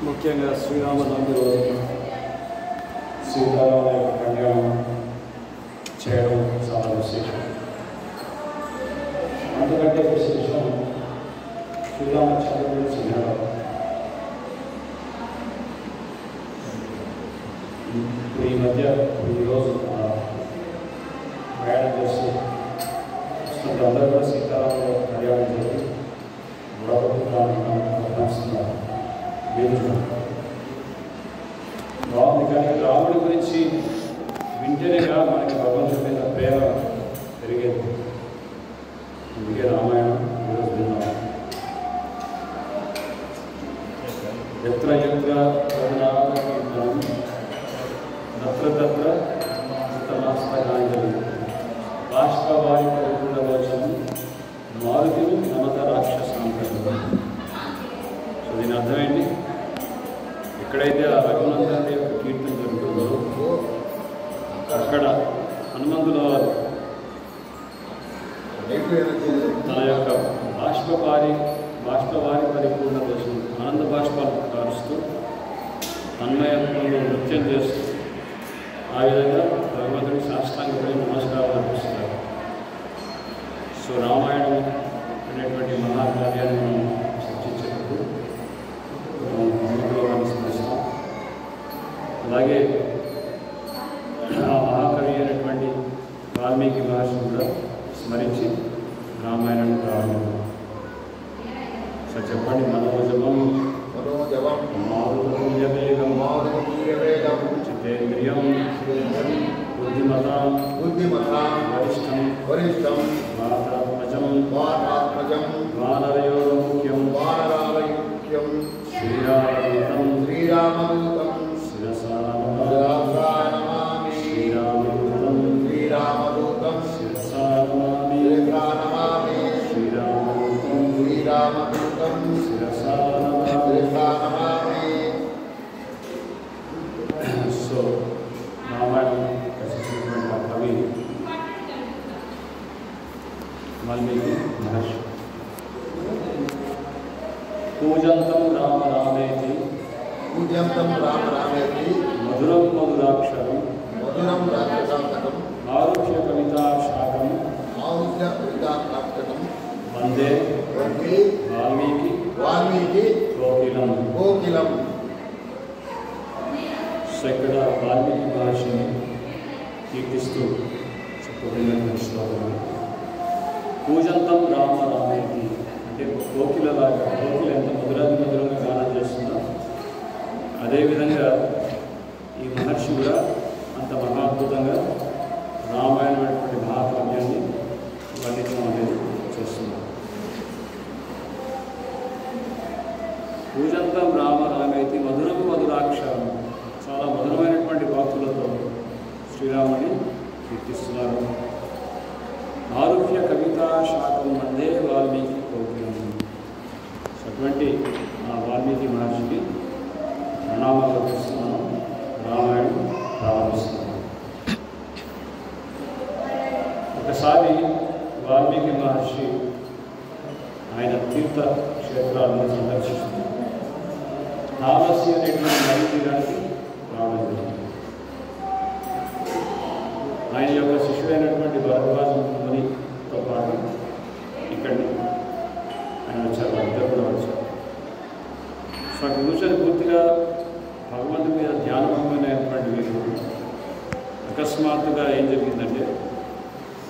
ముఖ్యంగా శ్రీరామనవమి రోజు సీతారాముల యొక్క కళ్యాణం చేయడం చాలా విశేషం. అంతకంటే విశేషం శ్రీరామచంద్రుడి సినిమాలో ఈ మధ్య ఈరోజు ప్రయాణం చేసి అందరూ కూడా సీతారాముల కళ్యాణం చేసి గొడవస్తున్నారు. బాగుంది, కానీ రాముడి గురించి వింటేనేగా మనకి భగవంతుడి మీద ప్రేమ పెరిగేది. అందుకే రామాయణం ఈరోజు విన్నాం. ఎత్ర ఎత్ర తత్ర తత్ర ఉత్తమాస్తకాంజలి బాష్పవారి పరిపూర్ణవచనం మారుతిని నమత రాక్షసాంతరం. సో దీని అర్థమేంటి? ఎక్కడైతే ఆ రఘునందన్ యొక్క కీర్తన జరుగుతుందో అక్కడ హనుమంతుల వారు తన యొక్క బాష్పవారి పరిపూర్ణ దర్శనం ఆనంద బాష్పాలు కారుస్తూ తన్మయంలో నృత్యం చేస్తూ ఆ విధంగా భగవంతుడికి సాష్టాంగపై నమస్కారం అర్పిస్తారు. సో రామాయణం అనేటువంటి మహాకార్యాన్ని మనం చర్చించేటప్పుడు స్మరిస్తాం. అలాగే ఆ మహాకవి అయినటువంటి వాల్మీకి మహర్షి కూడా స్మరించి రామాయణాన్ని ప్రారంభించారు. సో చెప్పండి. మనోజవం మారుతతుల్యవేగం చిత్తేంద్రియం బుద్ధిమతాం వరిష్టం వాతాత్మజం వానరయోగముఖ్యం శ్రీరామదూతం శిరసా నమామి శ్రీరామదూతం శిరసా నమామి శ్రీరామదూతం శిరసా నమామి. సో రామాయణం రచించినటువంటి ఆ కవి వాల్మీకి మహర్షి. పూజంతం రామ రామేతి మధురం మధురాక్షరం ఆరుహ్య కవితా శాఖం వందే వాల్మీకి కోకిలం. సో ఇక్కడ వాల్మీకి మహర్షిని కీర్తిస్తూ చెప్పబడిన శ్లోకం పూజంతం రామ రామేతి అంటే కోకిలలాగా, కోకిల ఎంత మధురంగా గానం చేస్తుందో అదేవిధంగా ఈ మహర్షి కూడా అంత మహాద్భుతంగా రామాయణం అనేటువంటి మహాకావ్యాన్ని వర్ణించడం అనేది చేస్తున్నాం. పూజంతం రామ రామేతి మధురము మధురాక్షరం, చాలా మధురమైనటువంటి వాక్కులతో శ్రీరాముని కీర్తిస్తున్నారు. ఆరుహ్య కవితా శాఖం వందే వాల్మీకి కౌకిలం. అటువంటి ఆ వాల్మీకి మహర్షికి ప్రణామాలు అర్పిస్తున్నాను. రామాయణం ప్రారంభిస్తున్నాను. ఒకసారి వాల్మీకి మహర్షి ఆయన తీర్థ క్షేత్రాలను సందర్శిస్తూ తామసి అనేటువంటి నది తీరానికి రావడం జరిగింది. ఆయన యొక్క శిష్యుడైనటువంటి భరద్వాజ మునితో పాటు ఇక్కడిని ఆయన వచ్చారు. ఇద్దరు కూడా వచ్చారు. సో అక్కడ కూర్చొని పూర్తిగా భగవంతుడి మీద ధ్యానభంగమైనటువంటి వీరు అకస్మాత్తుగా ఏం జరిగిందంటే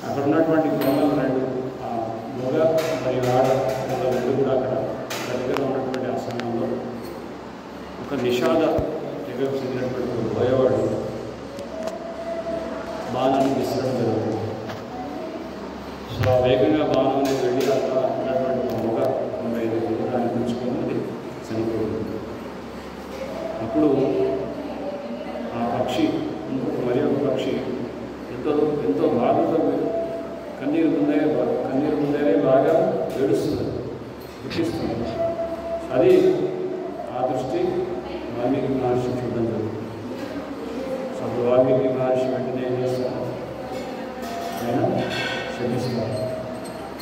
అక్కడ ఉన్నటువంటి కొండలు రెండు మొగ మరియు ఆడ రెండు కూడా అక్కడ దగ్గర ఉన్నటువంటి ఆ సమయంలో ఒక నిషాద తెగకు చెందినటువంటి బోయవాడు బాణాన్ని విసరడం జరుగుతుంది. సో వేగంగా బాణం అనేది వెళ్ళి అక్కడ ఉన్నటువంటి మొగ కొండ ఏదైతే దాన్ని పుంజుకొని అది చనిపోతుంది. అప్పుడు ఆ పక్షి మరి ఒక పక్షి ఎంతో బాధతో కన్నీరు ముందే బాగా ఏడుస్తుంది, దుఃఖిస్తుంది. అది ఆ దృష్టి వాల్మీకి మహర్షి చూడడం జరుగుతుంది. సో అప్పుడు వాల్మీకి మహర్షి వెంటనే ఏం చేస్తారు, ఆయన శపిస్తారు.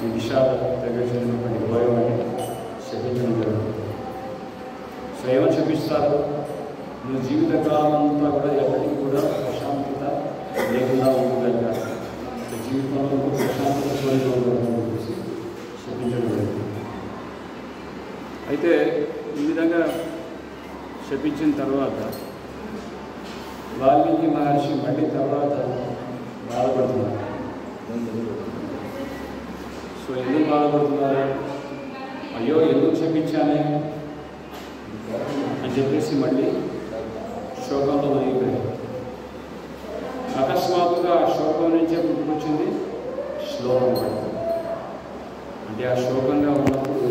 ఈ విషాద తెగసినటువంటి భోయవాడిని శపించడం జరుగుతుంది. సో ఏమని శపిస్తారు, నువ్వు జీవితకాలం అంతా కూడా ఎప్పటికీ కూడా ప్రశాంతత లేకుండా ఉండగలిగా జీవితంలో ప్రశాంతత కోరుకోవాలని చెప్పేసి శపించడం జరుగుతుంది. అయితే ఈ విధంగా శపించిన తర్వాత వాల్మీకి మహర్షి మళ్ళీ తర్వాత బాధపడుతున్నారు. సో ఎందుకు బాధపడుతున్నారు, అయ్యో ఎందుకు శపించానే అని చెప్పేసి మళ్ళీ శోకంలో మునిగిపోయారు. అకస్మాత్తుగా ఆ శోకం నుంచే పుట్టుకొచ్చింది శ్లోకం పడుతుంది. అంటే ఆ శోకంగా ఉన్నప్పుడు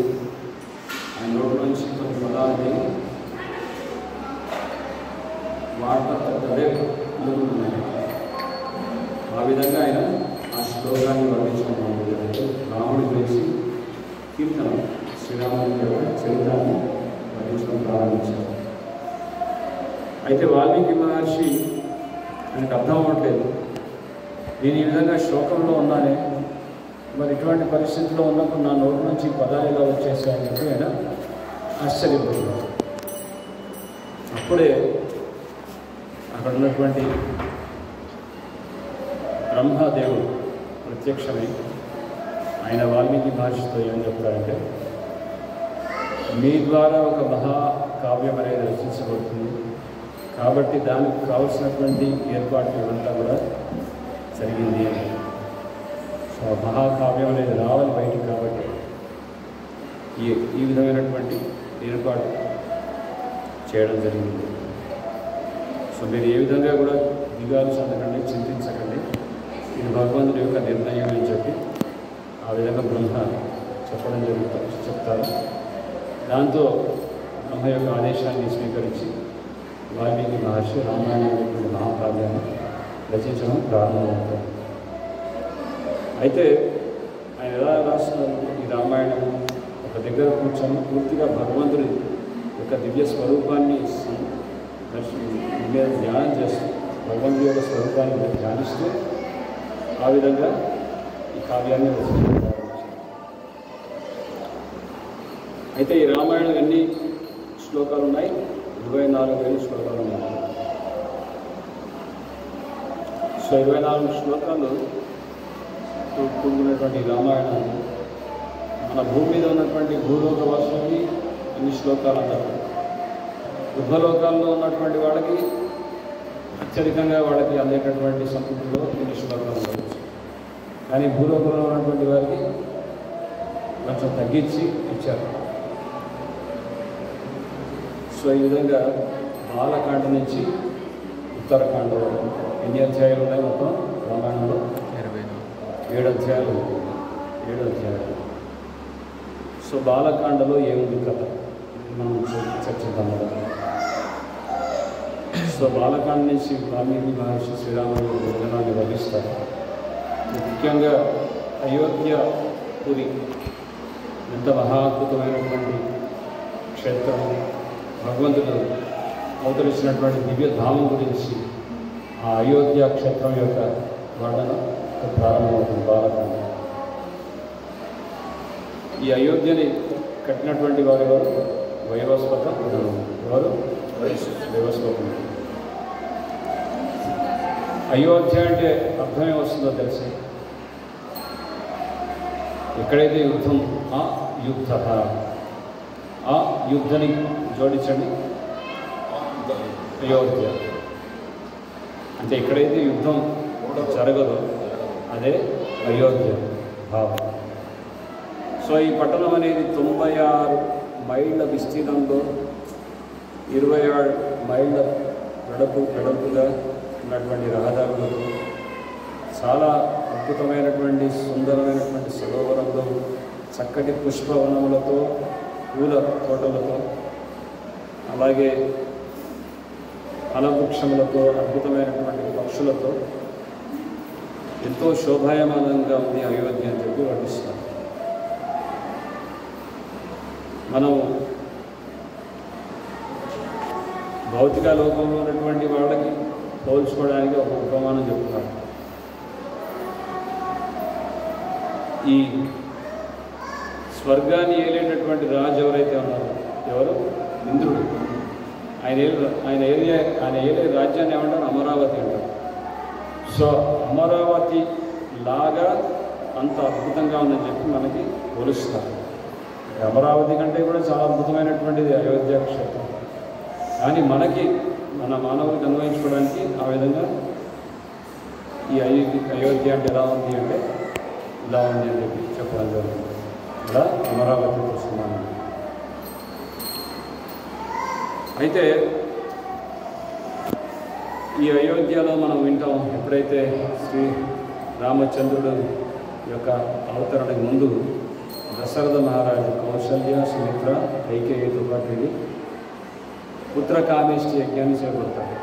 ఆయన నోటి నుంచి కొన్ని పదాలని వాడతారే ఉన్నాయి. ఆ విధంగా ఆయన ఆ శ్లోకాన్ని వర్ణించడం మొదలుపెట్టారు. రాముడి గురించి కీర్తన శ్రీరాముడి యొక్క చరిత్రాన్ని వర్ణించడం ప్రారంభించారు. అయితే వాల్మీకి మహర్షి ఆయనకు అర్థం అవ్వట్లేదు, నేను ఈ విధంగా శోకంలో ఉన్నానే, మరి ఇటువంటి పరిస్థితిలో ఉన్నప్పుడు నా నోటి నుంచి పదాలు ఇలా వచ్చేసాయని చెప్పి ఆయన ఆశ్చర్యపోతున్నారు. అప్పుడే అక్కడ ఉన్నటువంటి బ్రహ్మదేవుడు ప్రత్యక్షమై ఆయన వాల్మీకి మహర్షితో ఏమని చెప్తారంటే, మీ ద్వారా ఒక మహాకావ్యం అనేది రచించబడుతుంది కాబట్టి దానికి కావలసినటువంటి ఏర్పాట్లు ఇవంతా కూడా జరిగింది అని. సో మహాకావ్యం అనేది రావాలి బయటికి, కాబట్టి ఈ విధమైనటువంటి ఏర్పాటు చేయడం జరిగింది. సో మీరు ఏ విధంగా కూడా దిగాలు చెందకండి, చింతించకండి, ఇది భగవంతుడి యొక్క నిర్ణయం అని చెప్పి ఆ విధంగా బ్రహ్మ చెప్పడం చెప్తారు. దాంతో బ్రహ్మ యొక్క ఆదేశాన్ని స్వీకరించి వాల్మీకి మహర్షి రామాయణం అనేటువంటి మహాకావ్యాన్ని రచించడం ప్రారంభమవుతారు. అయితే ఆయన ఎలా రాస్తున్నారు ఈ రామాయణం, ఒక దగ్గర కూర్చొని పూర్తిగా భగవంతుడి యొక్క దివ్య స్వరూపాన్ని మీద ధ్యానం చేస్తూ భగవంతుడి యొక్క స్వరూపాన్ని ధ్యానిస్తూ ఆ విధంగా ఈ కావ్యాన్ని రచించడం ప్రారంభించారు. అయితే ఈ రామాయణం ఎన్ని శ్లోకాలు ఉన్నాయి, 24,000 శ్లోకాలు ఉన్నాయి. సో 24 శ్లోకాలు కూడుకున్నటువంటి రామాయణాన్ని మన భూమి మీద ఉన్నటువంటి భూలోక వాసులకి ఎన్ని శ్లోకాలు అంటారు, ఉద్భలోకాల్లో ఉన్నటువంటి వాళ్ళకి అత్యధికంగా వాళ్ళకి అందేటటువంటి సంస్కృతిలో ఎన్ని శ్లోకాలు ఉండవచ్చు. కానీ భూలోకంలో ఉన్నటువంటి వారికి కొంచెం తగ్గించి ఇచ్చారు. సో ఈ విధంగా బాలకాండ నుంచి ఉత్తరకాండ వరకు ఎన్ని అధ్యాయాలు ఉన్నాయి మొత్తం రామాయణంలో? 7 అధ్యాయాలు. సో బాలకాండలో ఏముంది కథ మనం చర్చిద్దాం కదా. సో బాలకాండ నుంచి వాల్మీకి మహర్షి శ్రీరాముడు భోజనాన్ని వర్ణిస్తారు. ముఖ్యంగా అయోధ్యపురి ఎంత మహాద్భుతమైనటువంటి క్షేత్రం, భగవంతుడు అవతరించినటువంటి దివ్యధామం గురించి ఆ అయోధ్య క్షేత్రం యొక్క వర్ణన ప్రారంభమవుతుంది బాలకాండ. ఈ అయోధ్యని కట్టినటువంటి వారు వైవస్వత వారు వైవస్వతం. అయోధ్య అంటే అర్థమే వస్తుందో తెలిసి, ఎక్కడైతే యుద్ధం ఆ యుద్ధ, ఆ యుద్ధని జోడించండి అయోధ్య అంటే ఎక్కడైతే యుద్ధం జరగదో అదే అయోధ్య భావం. సో ఈ పట్టణం అనేది 96 మైళ్ళ విస్తీర్ణంలో 27 మైళ్ళ వెడల్పుగా ఉన్నటువంటి రహదారులతో, చాలా అద్భుతమైనటువంటి సుందరమైనటువంటి సరోవరంలో, చక్కటి పుష్పవనములతో, పూల తోటలతో, అలాగే ఫలవృక్షములతో, అద్భుతమైనటువంటి పక్షులతో ఎంతో శోభాయమానంగా ఉంది అయోధ్య అని చెప్పి వర్ణిస్తారు. మనం భౌతిక లోకంలో ఉన్నటువంటి వాళ్ళకి పోల్చుకోవడానికి ఒక ఉపమానం చెప్తున్నారు. ఈ స్వర్గాన్ని ఏలేటటువంటి రాజు ఎవరైతే ఉన్నారో, ఎవరు? ఇంద్రుడు. ఆయన ఏలే రాజ్యాన్ని ఏమంటారు? అమరావతి అంటారు. సో అమరావతి లాగా అంత అద్భుతంగా ఉందని చెప్పి మనకి పోలుస్తారు. అమరావతి కంటే కూడా చాలా అద్భుతమైనటువంటిది అయోధ్య క్షేత్రం. కానీ మన మానవులకు అన్వయించుకోవడానికి ఆ విధంగా ఈ అయోధ్య అంటే ఎలా ఉంది అంటే ఇలా ఉంది అని చెప్పి చెప్పడం జరుగుతుంది. ఇలా అమరావతి చూస్తున్నాను. అయితే ఈ అయోధ్యలో మనం వింటాం, ఎప్పుడైతే శ్రీ రామచంద్రుడు యొక్క అవతరణకు ముందు దశరథ మహారాజు కౌశల్య, సుమిత్ర, కైకేయితో పాటు వెళ్ళి పుత్రకామేష్టి యజ్ఞాన్ని చేపడతాడు.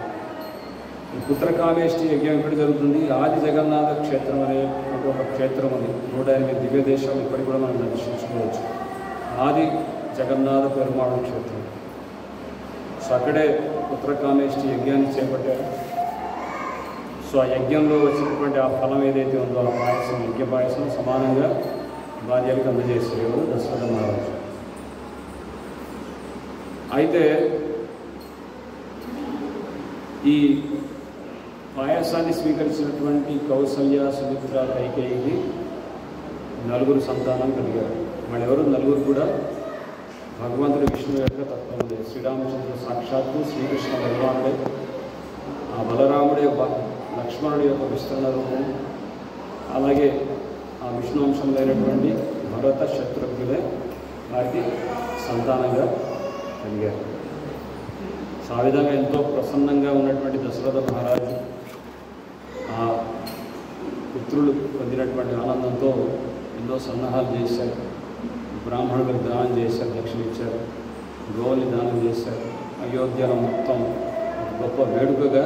ఈ పుత్రకామేష్టి యజ్ఞం ఎక్కడ జరుగుతుంది? ఆది జగన్నాథ క్షేత్రం అనే ఒక క్షేత్రం ఉంది. 108 దివ్య దేశాలు ఇప్పటికి కూడా మనం దర్శించుకోవచ్చు. ఆది జగన్నాథ పెరుమాళ క్షేత్రం. సో అక్కడే పుత్రకామేష్టి యజ్ఞాన్ని చేపట్టారు. సో ఆ యజ్ఞంలో వచ్చినటువంటి ఆ ఫలం ఏదైతే ఉందో ఆ పాయసం, యజ్ఞ పాయసం సమానంగా భార్యలకు అందజేస్తారు. ఎవరు? దశరథ మహారాజు. అయితే ఈ పాయసాన్ని స్వీకరించినటువంటి కౌసల్య, సుమిత్ర, కైకేయికి 4 సంతానం కలిగారు. వాళ్ళెవరు? 4 కూడా భగవంతుడి విష్ణువు యొక్క తత్వములే. శ్రీరామచంద్రుడు సాక్షాత్తు శ్రీకృష్ణ భగవానుడే, ఆ బలరాముడి యొక్క లక్ష్మణుడి యొక్క విస్తరణ రూపం, అలాగే ఆ విష్ణు అంశంలో అయినటువంటి భరత, శత్రుఘ్నులే వారికి సంతానంగా కలిగారు. సో ఆ విధంగా ఎంతో ప్రసన్నంగా ఉన్నటువంటి దశరథ మహారాజు ఆ పుత్రులు పొందినటువంటి ఆనందంతో ఎన్నో సన్నాహాలు చేశారు. బ్రాహ్మణులకు దానం చేశారు, దక్షిణ ఇచ్చారు, గోవుల్ని దానం చేశారు. అయోధ్యలో మొత్తం ఒక గొప్ప వేడుకగా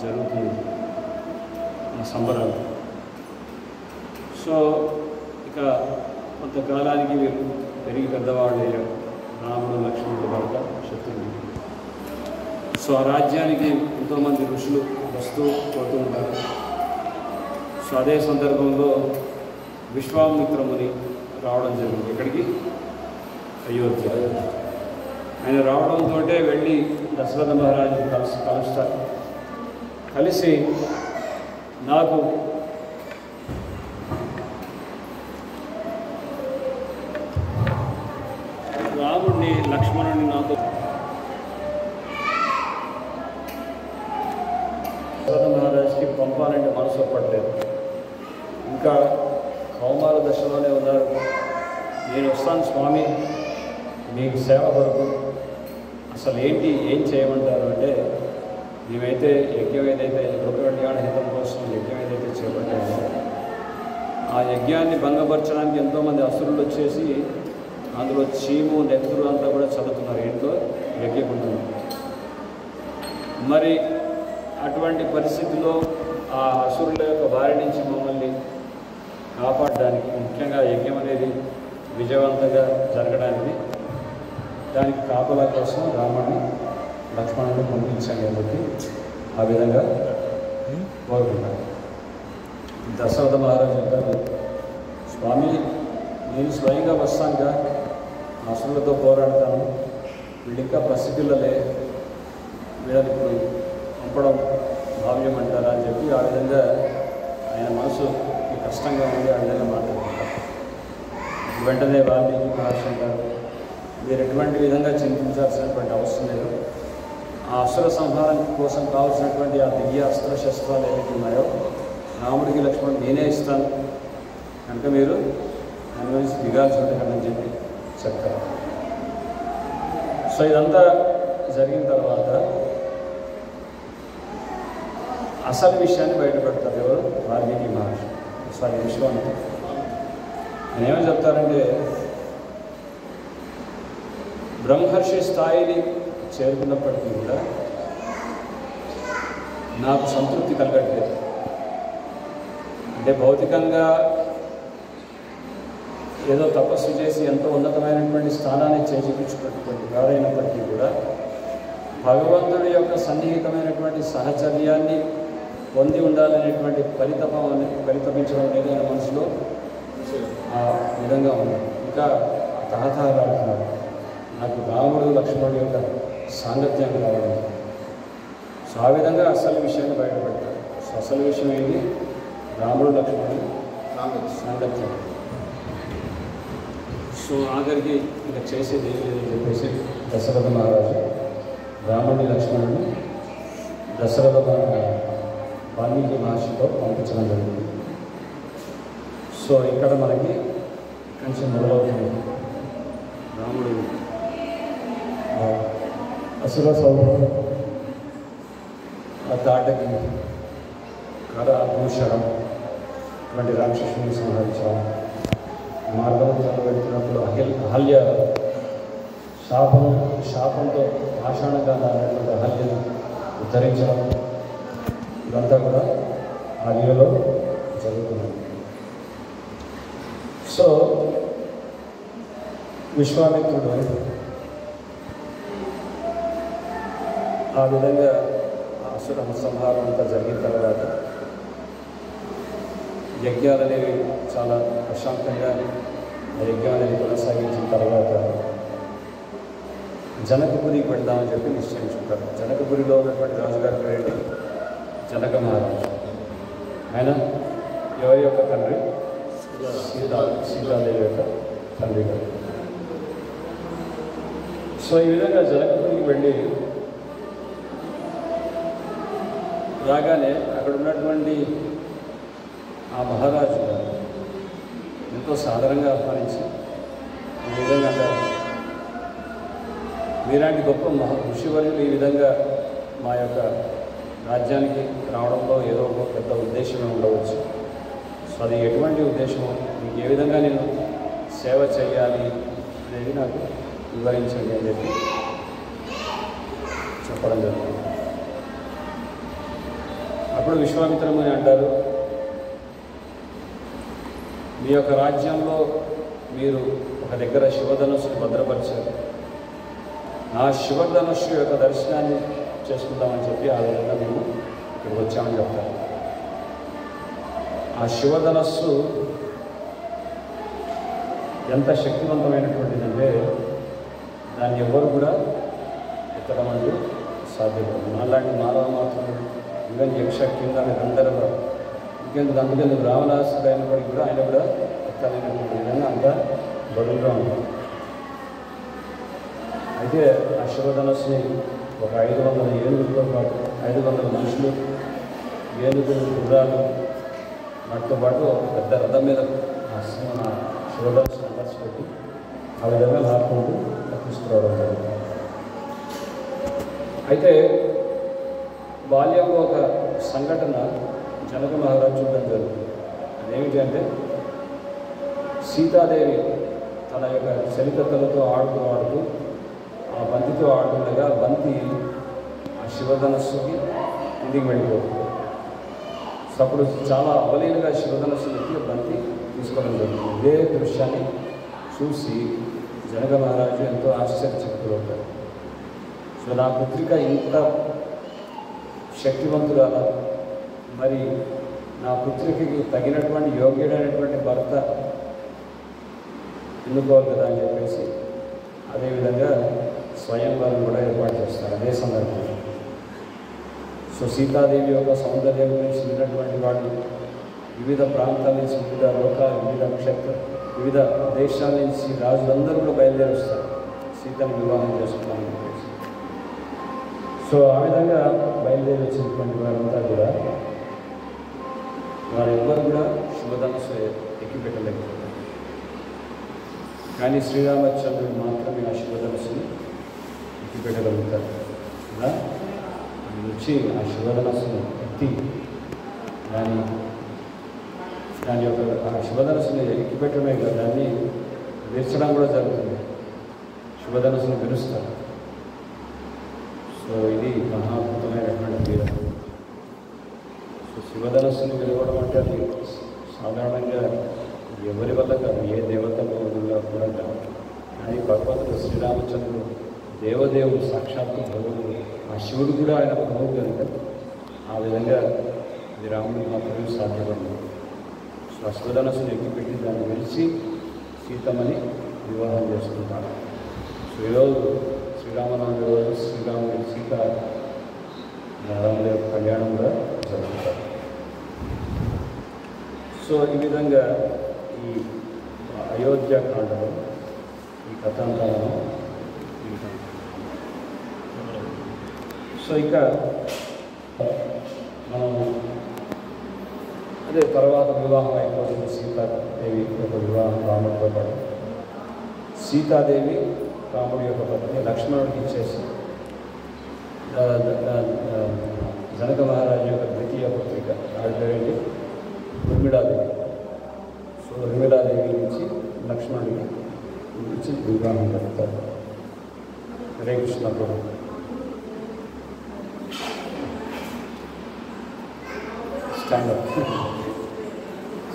జరుగుతుంది ఆ సంబరాలు. సో ఇక కొంతకాలానికి వీరు పెరిగి పెద్దవాళ్ళు అయ్యారు. రాముడు, లక్ష్మణుడు, భరత, శత్రుఘ్నుడు. సో ఆ రాజ్యానికి ఎంతోమంది ఋషులు వస్తూ పోతూ ఉంటారు. సో అదే సందర్భంలో విశ్వామిత్రముని రావడం జరిగింది. ఇక్కడికి అయోధ్య. ఆయన రావడంతో వెళ్ళి దశరథ మహారాజు కలుస్తారు. కలిసి నాకు రాముడిని, లక్ష్మణుడిని నాతో దశరథ మహారాజుకి పంపాలంటే మనసు ఒప్పట్లేదు. ఇంకా కౌమార దశలోనే ఉన్నారు. నేను వస్తాను స్వామి, మీకు సేవ కొరకు అసలు ఏం చేయమంటారు అంటే, మేమైతే యజ్ఞం ఏదైతే లోకకళ్యాణ హితం కోసం యజ్ఞం ఏదైతే చేపట్టామో ఆ యజ్ఞాన్ని భంగపరచడానికి ఎంతోమంది అసురులు వచ్చేసి అందులో చీము నెత్తురు అంతా కూడా చదువుతున్నారు, ఇంట్లో యజ్ఞకుంటున్నారు. మరి అటువంటి పరిస్థితిలో ఆ అసురుల యొక్క బారి నుంచి మమ్మల్ని కాపాడడానికి, ముఖ్యంగా యజ్ఞం అనేది విజయవంతంగా జరగడానికి, దానికి కాపలా కోసం రాముడిని లక్ష్మణుని పంపించాం కాబట్టి ఆ విధంగా కోరుకుంటాను. దశరథ మహారాజు అంటారు, స్వామి నేను స్వయంగా వస్తానుగా, అసురులతో పోరాడతాను, వీళ్ళు ఇంకా పసిపిల్లలే, వీళ్ళని ఇప్పుడు పంపడం భావ్యం అంటారా అని చెప్పి ఆ విధంగా ఆయన మనసు కష్టంగా ఉంది, ఆ విధంగా మాట్లాడుకుంటారు. వెంటనే వాల్మీకి మహర్షి అంటారు, మీరు ఎటువంటి విధంగా చింతించాల్సినటువంటి అవసరం లేదు. ఆ అసుర సంహారం కోసం కావాల్సినటువంటి ఆ దివ్య అస్త్ర శస్త్రాలు ఏవైతే ఉన్నాయో రాముడికి లక్ష్మణుడు నేనే ఇస్తాను, కనుక మీరు దాని గురించి దిగాల్సి ఉండకండి చెప్పి చెప్తారు. సో ఇదంతా జరిగిన తర్వాత అసలు విషయాన్ని బయటపెడతారు ఎవరు? వాల్మీకి మహర్షి. సారీ విశ్వామిత్రుడు. ఆయన ఏమని చెప్తారంటే, బ్రహ్మర్షి స్థాయిని చేరుకున్నప్పటికీ కూడా నాకు సంతృప్తి కలగట్లేదు. అంటే భౌతికంగా ఏదో తపస్సు చేసి ఎంతో ఉన్నతమైనటువంటి స్థానాన్ని చేజిపించుకున్నటువంటి వారైనప్పటికీ కూడా భగవంతుడి యొక్క సన్నిహితమైనటువంటి సహచర్యాన్ని పొంది ఉండాలనేటువంటి పరితపించడం అనేది ఆయన మనసులో ఆ విధంగా ఉంది. ఇంకా తహతహలాడుతున్నారు, నాకు రాముడు లక్ష్మణుడు యొక్క సాంగత్యం కావాలి. సో ఆ విధంగా అసలు విషయాన్ని బయటపెడతారు. సో అసలు విషయం ఏంటి? రాముడు లక్ష్మణుడు సాంగత్యం. సో ఆఖరికి ఇంకా చేసేది ఏం లేదని చెప్పేసి దశరథ మహారాజు రాముడి లక్ష్మణుడు దశరథ వాల్మీకి మహర్షితో పంపించడం జరిగింది. సో ఇక్కడ మనకి కొంచెం మొదలవుతుంది. రాముడు అసుర సౌభం ఆ తాటకి కరాభూషణం వంటి రాక్షసుని సంహరించడం, మార్గంలో వెళ్తున్నప్పుడు అహల్య శాపంతో పాషాణంగా అన్నటువంటి అహల్యను ఉద్ధరించడం, ఇదంతా కూడా ఆ లీలలో జరుగుతుంది. సో విశ్వామిత్రుడు ఆ విధంగా అసుర సంహారం అంతా జరిగిన తర్వాత యజ్ఞాలు అనేవి చాలా ప్రశాంతంగా యజ్ఞాలు అనేవి కొనసాగించిన తర్వాత జనకపురికి వెళ్దామని చెప్పి నిశ్చయించుకుంటారు. జనకపురిలో ఉన్నటువంటి రాజుగారి పేరు జనక మహారాజు. ఆయన ఎవరి యొక్క తండ్రి? సీతాదేవి యొక్క తండ్రి గారు. సో ఈ విధంగా జనకపురికి వెళ్ళి రాగానే అక్కడ ఉన్నటువంటి ఆ మహారాజు ఎంతో సాధారణంగా ఆహ్వానించి ఈ విధంగా అంటారు, మీలాంటి గొప్ప ఋషివర్యులు ఈ విధంగా మా యొక్క రాజ్యానికి రావడంలో ఏదో ఒక పెద్ద ఉద్దేశమే ఉండవచ్చు. సో అది ఎటువంటి ఉద్దేశమో, మీకు ఏ విధంగా నేను సేవ చేయాలి అనేది నాకు వివరించండి అని చెప్పి చెప్పడం జరుగుతుంది. అప్పుడు విశ్వామిత్రముని అంటారు, మీ యొక్క రాజ్యంలో మీరు ఒక దగ్గర శివధనుస్సుని భద్రపరిచారు. ఆ శివధనుస్సు యొక్క దర్శనాన్ని చేసుకుందామని చెప్పి ఆ విధంగా మేము ఇక్కడికి వచ్చామని చెప్తారు. ఆ శివధనస్సు ఎంత శక్తివంతమైనటువంటిదంటే దాన్ని ఎవరు కూడా ఎత్తడం అంటూ సాధ్యపడదు. అలాంటి మానవ మాత్రం ఈవెన్ యక్ష కింద గంధర్వ అందుకే రావణాసుడు అయినప్పటికీ కూడా ఆయన కూడా ఎత్తలేనటువంటి విధంగా అంతా బదులుగా ఉంటుంది. అయితే ఆ శివధనస్సుని ఒక 500 ఏనుగులతో పాటు 500 మనుషులు, ఏనుగులు, గుర్రాలు వాటితో పాటు ఒక పెద్ద రథం మీద ఆ శివధనస్సును అమర్చిపెట్టి ఆ విధంగా లాక్కుంటూ తీసుకురావడం జరిగింది. అయితే బాల్యంలో ఒక సంఘటన జనక మహారాజు చూడడం జరుగుతుంది. అదేమిటి అంటే, సీతాదేవి తన యొక్క చలికత్తలతో ఆడుతూ ఆ బంతితో ఆడుతుండగా బంతి ఆ శివధనస్సుకి కిందికి వెళ్ళిపోతుంది. సో అప్పుడు చాలా అవలీలుగా శివధనస్సుని ఎత్తి బంతి తీసుకోవడం జరుగుతుంది. ఇదే దృశ్యాన్ని చూసి జనక మహారాజు ఎంతో ఆశ్చర్యచకితులవుతారు. సో నా పుత్రిక ఇంత శక్తివంతురాల, మరి నా పుత్రికకి తగినటువంటి యోగ్యుడైనటువంటి భర్త ఎన్నుకోవాలి కదా అని చెప్పేసి అదేవిధంగా స్వయంవరం కూడా ఏర్పాటు చేస్తారు అదే సందర్భంలో. సో సీతాదేవి యొక్క సౌందర్యం గురించి విన్నటువంటి వాళ్ళు వివిధ ప్రాంతాల నుంచి, వివిధ లోకాలు, వివిధ దేశాల నుంచి రాజులందరూ కూడా బయలుదేరి వస్తారు సీతను వివాహం చేసుకున్నామని చెప్పేసి. సో ఆ విధంగా బయలుదేరి వచ్చినటువంటి వారంతా కూడా వారెవ్వరు కూడా శుభధనస్సు ఎక్కిపెట్టలేకపోతారు. కానీ శ్రీరామచంద్రుడు మాత్రమే ఆ శుభధనస్సుని ఎక్కిపెట్టగలుగుతారు. అలా వచ్చి ఆ శుభధనస్సును ఎత్తి దాని యొక్క ఆ శుభధనస్సుని ఎక్కిపెట్టడమే కదా, దాన్ని విరచడం కూడా జరుగుతుంది. శుభధనస్సును విరుస్తారు. సో ఇది మహాద్భుతమైనటువంటి వీరం. సో శివధనస్సును వెలువడం అంటే అది సాధారణంగా ఎవరి వల్ల కాదు, ఏ దేవత వల్ల కూడా కాదు. కానీ భగవంతుడు శ్రీరామచంద్రుడు దేవదేవుడు, సాక్షాత్తు భగవంతుడు. ఆ శివుడు కూడా ఆయన భగవంతుడు కనుక ఆ విధంగా ఇది రాముడికి మాత్రమే సాధ్యపడింది. సో ఆ శివధనస్సును ఎక్కిపెట్టి దాన్ని వెలిసి సీతమ్మని వివాహం చేసుకుంటాడు. సో ఈరోజు శ్రీరామనవమి రోజు శ్రీరాముడి సీత రాముడి యొక్క కళ్యాణం కూడా జరుగుతారు. సో ఈ విధంగా ఈ అయోధ్యాకాండలో ఈ కథాంతరంలో సో ఇక మనం అదే తర్వాత వివాహం అయిపోతుంది. సీతాదేవి యొక్క వివాహం రాముడితో పాటు సీతాదేవి రాముడి యొక్క పత్ని లక్ష్మణుడికి ఇచ్చేసి జనక మహారాజు యొక్క ద్వితీయ పుత్రిక ఆవిడ పేరేంటి ఉర్మిళాదేవి. సో ఉర్మిళాదేవి నుంచి లక్ష్మణుడికి ఇచ్చి వివాహం జరుగుతారు. హరే కృష్ణ ప్రభు. స్టాండప్.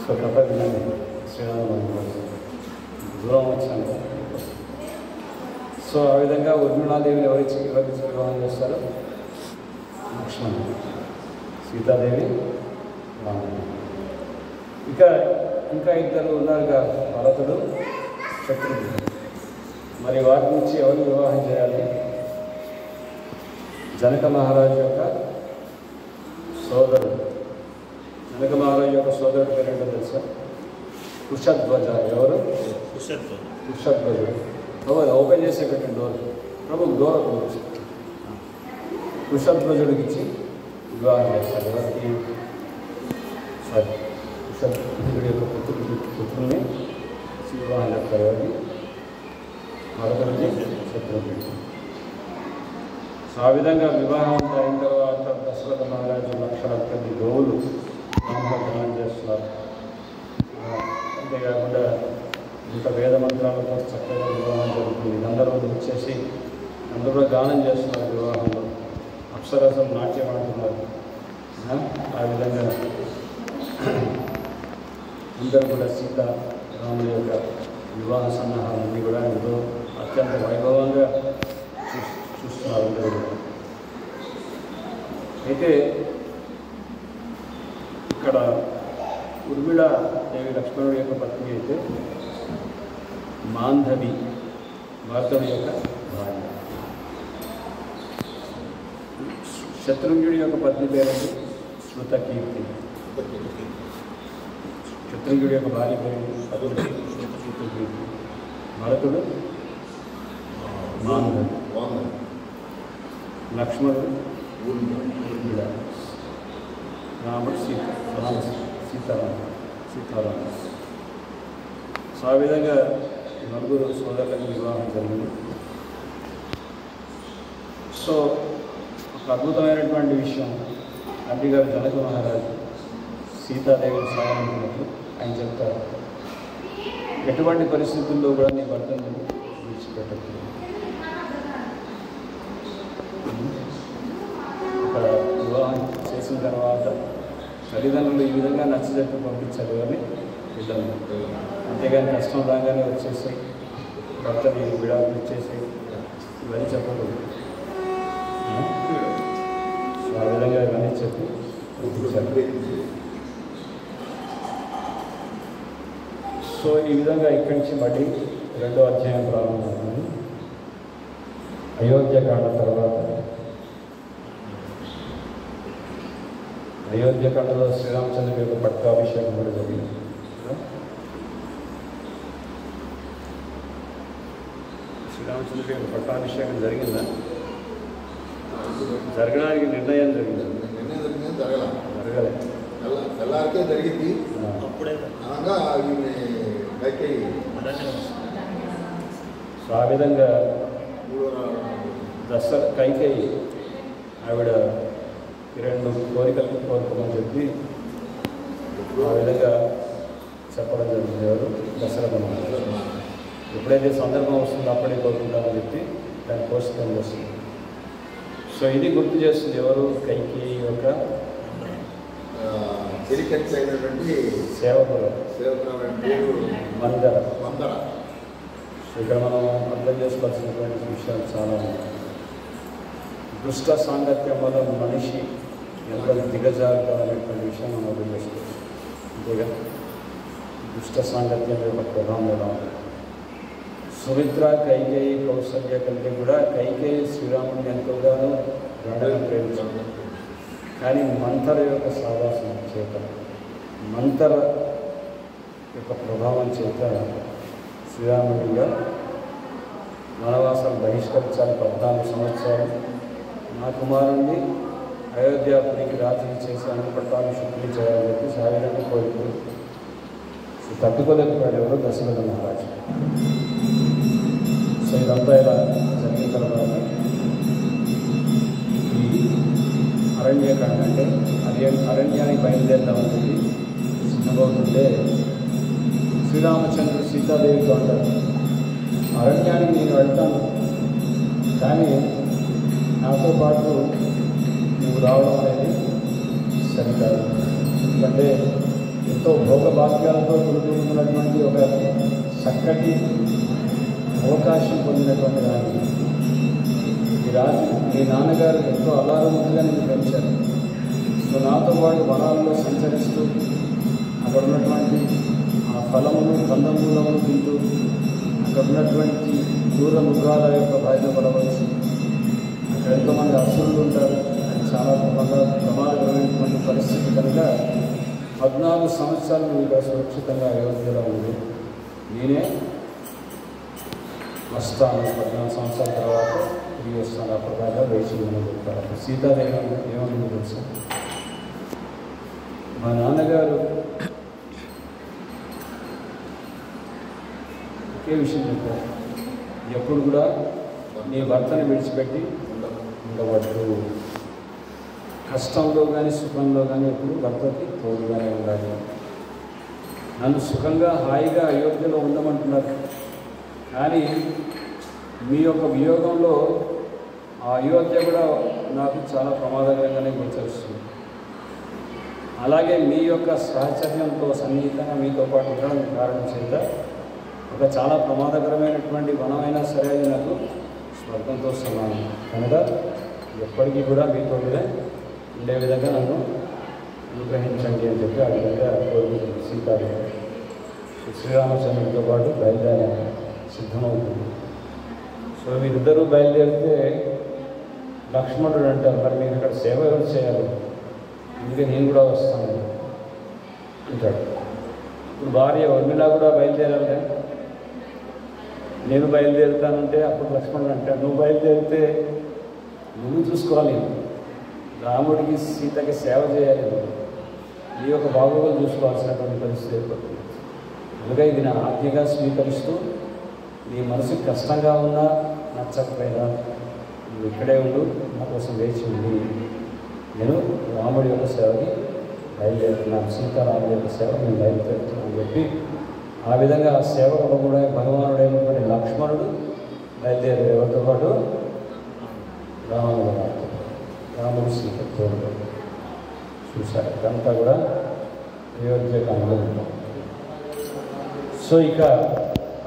సో కథ వినండి. శ్రీరామనవమి దూరం వచ్చాను. సో ఆ విధంగా ఉర్మిళాదేవిని ఎవరికి వివాహం చేస్తారు? లక్ష్మణుడు, సీతాదేవి, రాముడు. ఇంకా ఇద్దరు ఉన్నారుగా, భరతుడు, శత్రుఘ్నుడు. మరి వారి నుంచి ఎవరు వివాహం చేయాలి? జనక మహారాజు యొక్క సోదరుడు. జనక మహారాజు యొక్క సోదరుడు పేరేంటో తెలుసా? కుశధ్వజ. ఎవరు? కుశధ్వజుడు. ప్రభు ఓపెన్ చేసే పెట్టండి డోర్. ప్రభు డోర్ ఓపెన్ చేసి కుశధ్వజుడికి ఇచ్చి వివాహం చేస్తారు. ఎవరికి? సారీ, కుశధ్వజుడి యొక్క పుత్రుల్ని వివాహం చేస్తారు. ఎవరికి? భరతుడికి, శత్రుఘ్నుడికి. సో ఆ విధంగా వివాహం అయిన తర్వాత దశరథ మహారాజు లక్షల కొద్ది గోవులు నామకరణం చేస్తున్నారు. అంతేకాకుండా ఇంత వేద మంత్రాలతో చక్కగా వివాహం జరుగుతుంది. అందరూ వచ్చేసి అందరూ కూడా గానం చేస్తున్నారు. వివాహంలో అప్సరసం నాట్యం ఆడుతున్నారు. ఆ విధంగా అందరూ కూడా సీత రాముల యొక్క వివాహ సన్నాహాలన్నీ కూడా ఎంతో అత్యంత వైభవంగా చూస్తున్నారు అందరూ కూడా. అయితే ఇక్కడ ఉర్మిళ దేవి లక్ష్మణుడి యొక్క పత్ని అయితే మాంధవి భరతుడి యొక్క భార్య. శత్రుఘ్నుడి యొక్క పత్ని పేరు శృతకీర్తి. శత్రుఘ్నుడి యొక్క భార్య పేరు శృతకీర్తి. భరతుడు మాంధవి, లక్ష్మణుడు ఉర్మిళ, రాముడు సీతారామ. సో ఆ విధంగా నలుగురు సోదరులకు వివాహం జరిగింది. సో ఒక అద్భుతమైనటువంటి విషయం, తండ్రి గారు జనక మహారాజు సీతాదేవిని సాగాలనుకున్నప్పుడు ఆయన చెప్తారు, ఎటువంటి పరిస్థితుల్లో కూడా నీ భర్తను విడిచిపెట్టదు. ఇక్కడ వివాహం చేసిన తర్వాత తల్లిదండ్రులు ఈ విధంగా నచ్చజెప్పి పంపించారు కానీ పిల్లలు, అంతేగాని కష్టం రాగానే వచ్చేసి భర్తని విడాకులు ఇచ్చేసి ఇవన్నీ చెప్పకూడదు. సో ఆ విధంగా ఇవన్నీ చెప్పి పంపించారు. సో ఈ విధంగా ఇక్కడి నుంచి మళ్ళీ 2వ అధ్యాయం ప్రారంభమవుతుంది. అయోధ్యకాండ తర్వాత అయోధ్యకాండలో శ్రీరామచంద్రుడి యొక్క పట్టాభిషేకం కూడా జరిగింది. శ్రీరామచంద్రుడి యొక్క పట్టాభిషేకం జరిగిందా? జరగడానికి నిర్ణయం జరిగింది. జరగలే, తెల్లారికే జరిగింది. అప్పుడే అనగా సో ఆ విధంగా కైకేయి ఆవిడ 2 కోరికలు కోరుకోమని చెప్పి ఆ విధంగా చెప్పడం జరిగింది. ఎవరు? దశరథ మహారాజు. ఎప్పుడైతే సందర్భం వస్తుందో అప్పుడే కోరుకుంటామని చెప్పి దాన్ని పోషితం చేస్తుంది. సో ఇది గుర్తు చేస్తుంది ఎవరు? కైకేయి యొక్క అయినటువంటి సేవకులు మందర. సో ఇక్కడ మనం అర్థం చేసుకోవాల్సినటువంటి విషయాలు చాలా ఉన్నాయి. దుష్ట సాంగత్యం వల్ల మనిషి ఎంత దిగజారుతారనేటువంటి విషయం మనం అర్థం చేసుకోవచ్చు. అంతేగా దుష్ట సాంగత్యం యొక్క ప్రభావం ఎలా ఉంది. సుమిత్ర, కైకేయి, కౌసల్య కంటే కూడా కైకేయి శ్రీరాముడిని ఎంతగానో గాఢంగా ప్రేమించారు. కానీ మంతర యొక్క సావాసం చేత, మంతర యొక్క ప్రభావం చేత శ్రీరాముడిగా వనవాసం బహిష్కరించాలి 14 సంవత్సరాలు. నా కుమారుణ్ణి అయోధ్యాపురికి రాజుని చేశాను, పట్టాభిషేకం చేయాలని చెప్పి సాగిరంగా కోరుకుంది. సో తట్టుకోలేకపోయాడు ఎవరు? దశరథ మహారాజు. సో ఇదంతా ఇలా జరిగిన తర్వాత ఈ అరణ్యకాండ అంటే అరణ్యానికి బయలుదేరుతామని చెప్పి సిద్ధమవుతుంటే శ్రీరామచంద్రుడు సీతాదేవితో అంటారు, అరణ్యానికి నేను వెళ్తాను, కానీ నాతో పాటు నువ్వు రావడం అనేది సరికాదు. ఎందుకంటే ఎంతో భోగభాగ్యాలతో కూడుకున్నటువంటి ఒక చక్కటి అవకాశం పొందినటువంటి రాజు ఈ రాజు. మీ నాన్నగారు ఎంతో అల్లారముగా నేను పెంచారు. సో నాతో పాటు వనాల్లో సంచరిస్తూ అక్కడ ఉన్నటువంటి ఆ ఫలములు కందమూలములు తింటూ అక్కడ ఉన్నటువంటి క్రూర మృగాల యొక్క బారిన పడవచ్చు. అక్కడ ఎంతోమంది అసురులు ఉంటారు. అది చాలా ప్రమాదకరమైనటువంటి పరిస్థితి కనుక 14 సంవత్సరాలు మీకు సురక్షితంగా అయోధ్యలో ఉంది. నేనే వస్తాను, 14 సంవత్సరాల తర్వాత తిరిగి వస్తాను, అప్పటిదాకా వేచి ఉందని చెప్తారు. సీతాదేవి ఏమని తెలుసు? మా నాన్నగారు ఒకే విషయం చెప్పారు, ఎప్పుడు కూడా నీ భర్తను విడిచిపెట్టి ఉండవద్దు. కష్టంలో కానీ సుఖంలో కానీ ఎప్పుడు భర్తకి తోడుగానే ఉండాలి. నన్ను సుఖంగా హాయిగా అయోధ్యలో ఉండమంటున్నారు, కానీ మీ యొక్క వియోగంలో ఆ అయోధ్య కూడా నాకు చాలా ప్రమాదకరంగానే గోచరిస్తుంది. అలాగే మీ యొక్క సహచర్యంతో సన్నిహితంగా మీతో పాటు ఉండడం కారణం చేత ఒక చాలా ప్రమాదకరమైనటువంటి వనమైనా సరే అది నాకు స్వర్గంతో సమానం కనుక ఎప్పటికీ కూడా మీతోనే ఉండే విధంగా నన్ను అనుగ్రహించండి అని చెప్పి ఆ విధంగా కోరుకుంటుంది సీతాదేవి. శ్రీరామచంద్రుడితో పాటు బయలుదేరి సిద్ధమవుతుంది. సో వీరిద్దరూ బయలుదేరితే లక్ష్మణుడు అంటారు, మరి మీరు ఇక్కడ సేవ ఎవరు చేయాలి, అందుకే నేను కూడా వస్తాను అంటాడు. ఇప్పుడు భార్య ఉర్మిళ కూడా బయలుదేరాలి, నేను బయలుదేరుతానంటే అప్పుడు లక్ష్మణుడు అంటాడు, నువ్వు బయలుదేరితే నువ్వు చూసుకోవాలి, రాముడికి సీతకి సేవ చేయాలి, నీ యొక్క బాగోగులు చూసుకోవాల్సినటువంటి పరిస్థితి ఏర్పడుతుంది. అందుకే ఇది నా ఆజ్ఞగా స్వీకరిస్తూ నీ మనసుకి కష్టంగా ఉన్నా నచ్చకపోయినా నువ్వు ఇక్కడే ఉండు, నా కోసం వేచి ఉండి నేను రాముడి యొక్క సేవకి బయలుదేరుతున్నాను, సీతారాముడి యొక్క సేవ నేను బయలుదేరుతున్నాను అని చెప్పి ఆ విధంగా ఆ సేవకుడు కూడా భగవానుడైనటువంటి లక్ష్మణుడు బయలుదేరి ఎవరితో పాటు రాముడు రాముడు సీత తోడు చూశారు. ఇదంతా కూడా అయోధ్యకాండలో ఉంటాం. సో ఇక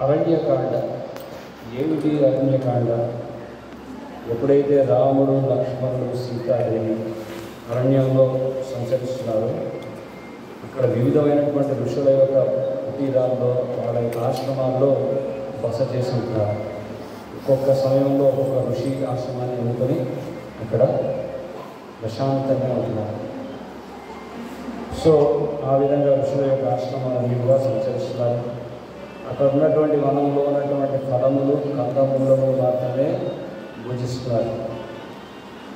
అరణ్యకాండ ఏమిటి? అరణ్యకాండ ఎప్పుడైతే రాముడు లక్ష్మణుడు సీతాదేవి అరణ్యంలో సంచరిస్తున్నారు, అక్కడ వివిధమైనటువంటి ఋషుల యొక్క కుటీరాల్లో వాళ్ళ యొక్క ఆశ్రమాల్లో బస చేసి ఉంటారు. ఒక్కొక్క సమయంలో ఒక్కొక్క ఋషి ఆశ్రమాన్ని ఎన్నుకొని అక్కడ ప్రశాంతంగా ఉంటున్నారు. సో ఆ విధంగా ఋషుల యొక్క ఆశ్రమాలన్నీ కూడా సంచరిస్తున్నారు. అక్కడ ఉన్నటువంటి వనంలో ఉన్నటువంటి ఫలములు కందమూలములు మాత్రమే భుజిస్తున్నారు.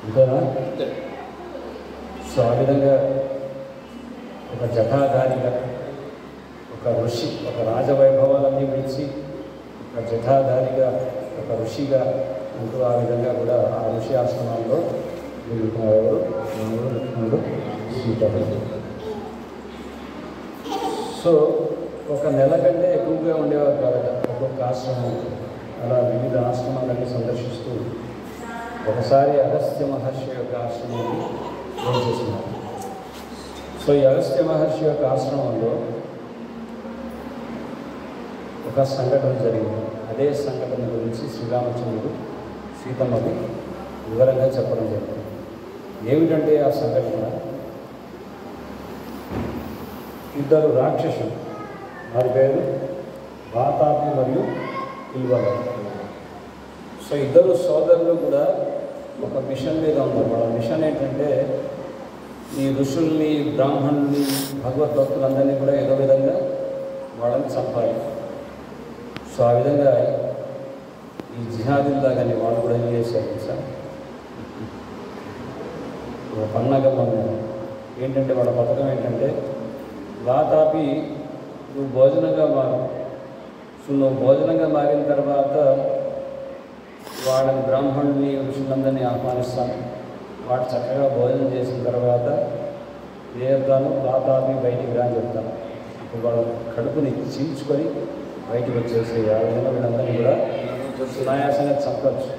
అంతేనా? సో ఆ విధంగా ఒక జటాధారిగా ఒక ఋషి, ఒక రాజవైభవాలన్నీ విడిచి ఒక జటాధారిగా ఒక ఋషిగా ఉంటూ ఆ విధంగా కూడా ఆ ఋషి ఆశ్రమాల్లో తిరుగుతున్నారు రాముడు లక్ష్మణుడు సీతాదేవి. సో ఒక నెల కంటే ఎక్కువగా ఉండేవారు కాబట్టి ఒక్కొక్క ఆశ్రమం అలా వివిధ ఆశ్రమాలన్నీ సందర్శిస్తూ ఒకసారి అగస్త్య మహర్షి యొక్క ఆశ్రమాన్ని చేస్తున్నారు. సో ఈ అగస్త్య మహర్షి యొక్క ఆశ్రమంలో ఒక సంఘటన జరిగింది. అదే సంఘటన గురించి శ్రీరామచంద్రుడు సీతమ్మకి వివరంగా చెప్పడం జరిగింది. ఏమిటంటే ఆ సంఘటన, ఇద్దరు రాక్షసులు, వారి పేరు వాతాపి మరియు పిల్వల. సో ఇద్దరు సోదరులు కూడా ఒక మిషన్ మీద ఉన్నారు. వాళ్ళ మిషన్ ఏంటంటే ఈ ఋషుల్ని, బ్రాహ్మణుల్ని, భగవద్భక్తులందరినీ కూడా ఏదో విధంగా వాళ్ళని చంపాలి. సో ఆ విధంగా ఈ జిహాదీల్లాగానే వాళ్ళు కూడా ఏం చేశారు సార్, ఒక పన్నగం అన్నారు. ఏంటంటే వాళ్ళ పథకం ఏంటంటే, వాతాపి నువ్వు భోజనంగా మారు. సో నువ్వు భోజనంగా మారిన తర్వాత వాళ్ళని బ్రాహ్మణుల్ని ఋషులందరినీ ఆహ్వానిస్తాను. వాడు చక్కగా భోజనం చేసిన తర్వాత ఏతాను వాతాపి బయటికి రా అని చెప్తాను. ఇప్పుడు వాళ్ళ కడుపుని చీల్చుకొని బయటికి వచ్చేసి ఆ విధంగా వీళ్ళందరినీ కూడా సునాయాసంగా చంపచ్చు.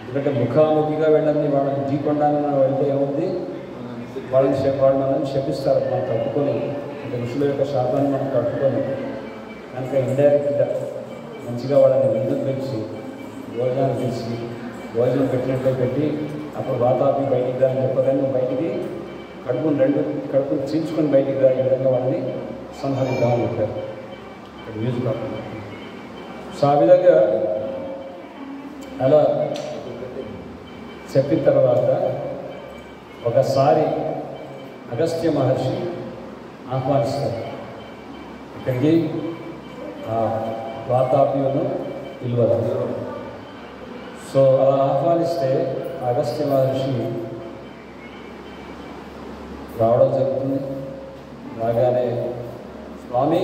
ఎందుకంటే ముఖాముఖిగా వెళ్ళని వాళ్ళని ఢీకొండానికి వెళ్తే ఏముంది, వాళ్ళు మనల్ని శపిస్తారు. మనం తట్టుకొని, అంటే ఋషుల యొక్క శాపాన్ని మనం తట్టుకొని కనుక ఇండైరెక్ట్గా మంచిగా వాళ్ళని విందు పిలిచి భోజనాన్ని పిలిచి భోజనం పెట్టినట్లే పెట్టి అప్పుడు వాతాపి బయటికి రా అని చెప్పగానే నువ్వు బయటికి కడుపుని చీల్చుకొని బయటికి రా, ఈ విధంగా వాళ్ళని సంహరిద్దామని చెప్పారు. ఇక్కడ యూజ్ కాకుండా. సో ఆ విధంగా అలా చెప్పిన తర్వాత ఒకసారి అగస్త్య మహర్షి ఆహ్వానిస్తారు ఇక్కడికి వాతాపిను పిలువరు. సో అలా ఆహ్వానిస్తే అగస్త్య మహర్షి రావడం జరుగుతుంది. రాగానే స్వామి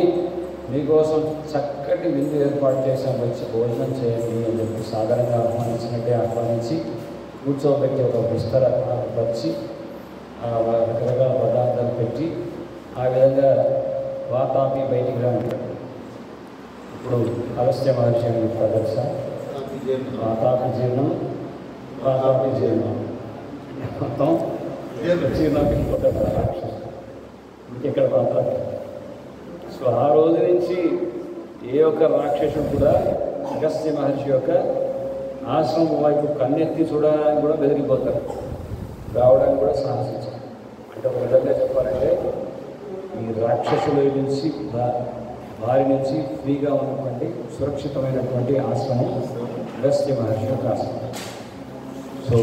మీకోసం చక్కటి విందు ఏర్పాటు చేసాం, వచ్చి భోజనం చేయండి అని చెప్పి సాధారణంగా ఆహ్వానించినట్టే ఆహ్వానించి కూర్చోబెట్టి ఒక విస్తర వచ్చి రకరకాల పదార్థాలు పెట్టి ఆ విధంగా వాతాపి బయటికి రాంటాడు. ఇప్పుడు అగస్త్య మహర్షి అని ప్రదర్శ వాతాపి జీర్ణం వాతాపి జీర్ణం మొత్తం జీర్ణపోతాడు రాక్షసు ఇక్కడ పాత్ర. సో ఆ రోజు నుంచి ఏ ఒక్క రాక్షసుడు కూడా అగస్త్య మహర్షి యొక్క ఆశ్రమం వైపు కన్నెత్తి చూడడానికి కూడా బెదిరిపోతారు, రావడానికి కూడా సాహసించారు. అంటే ఒక విధంగా చెప్పాలంటే ఈ రాక్షసుల నుంచి వారి నుంచి ఫ్రీగా ఉన్నటువంటి సురక్షితమైనటువంటి ఆశ్రమం అగస్త్య మహర్షి యొక్క ఆశ్రమం. సో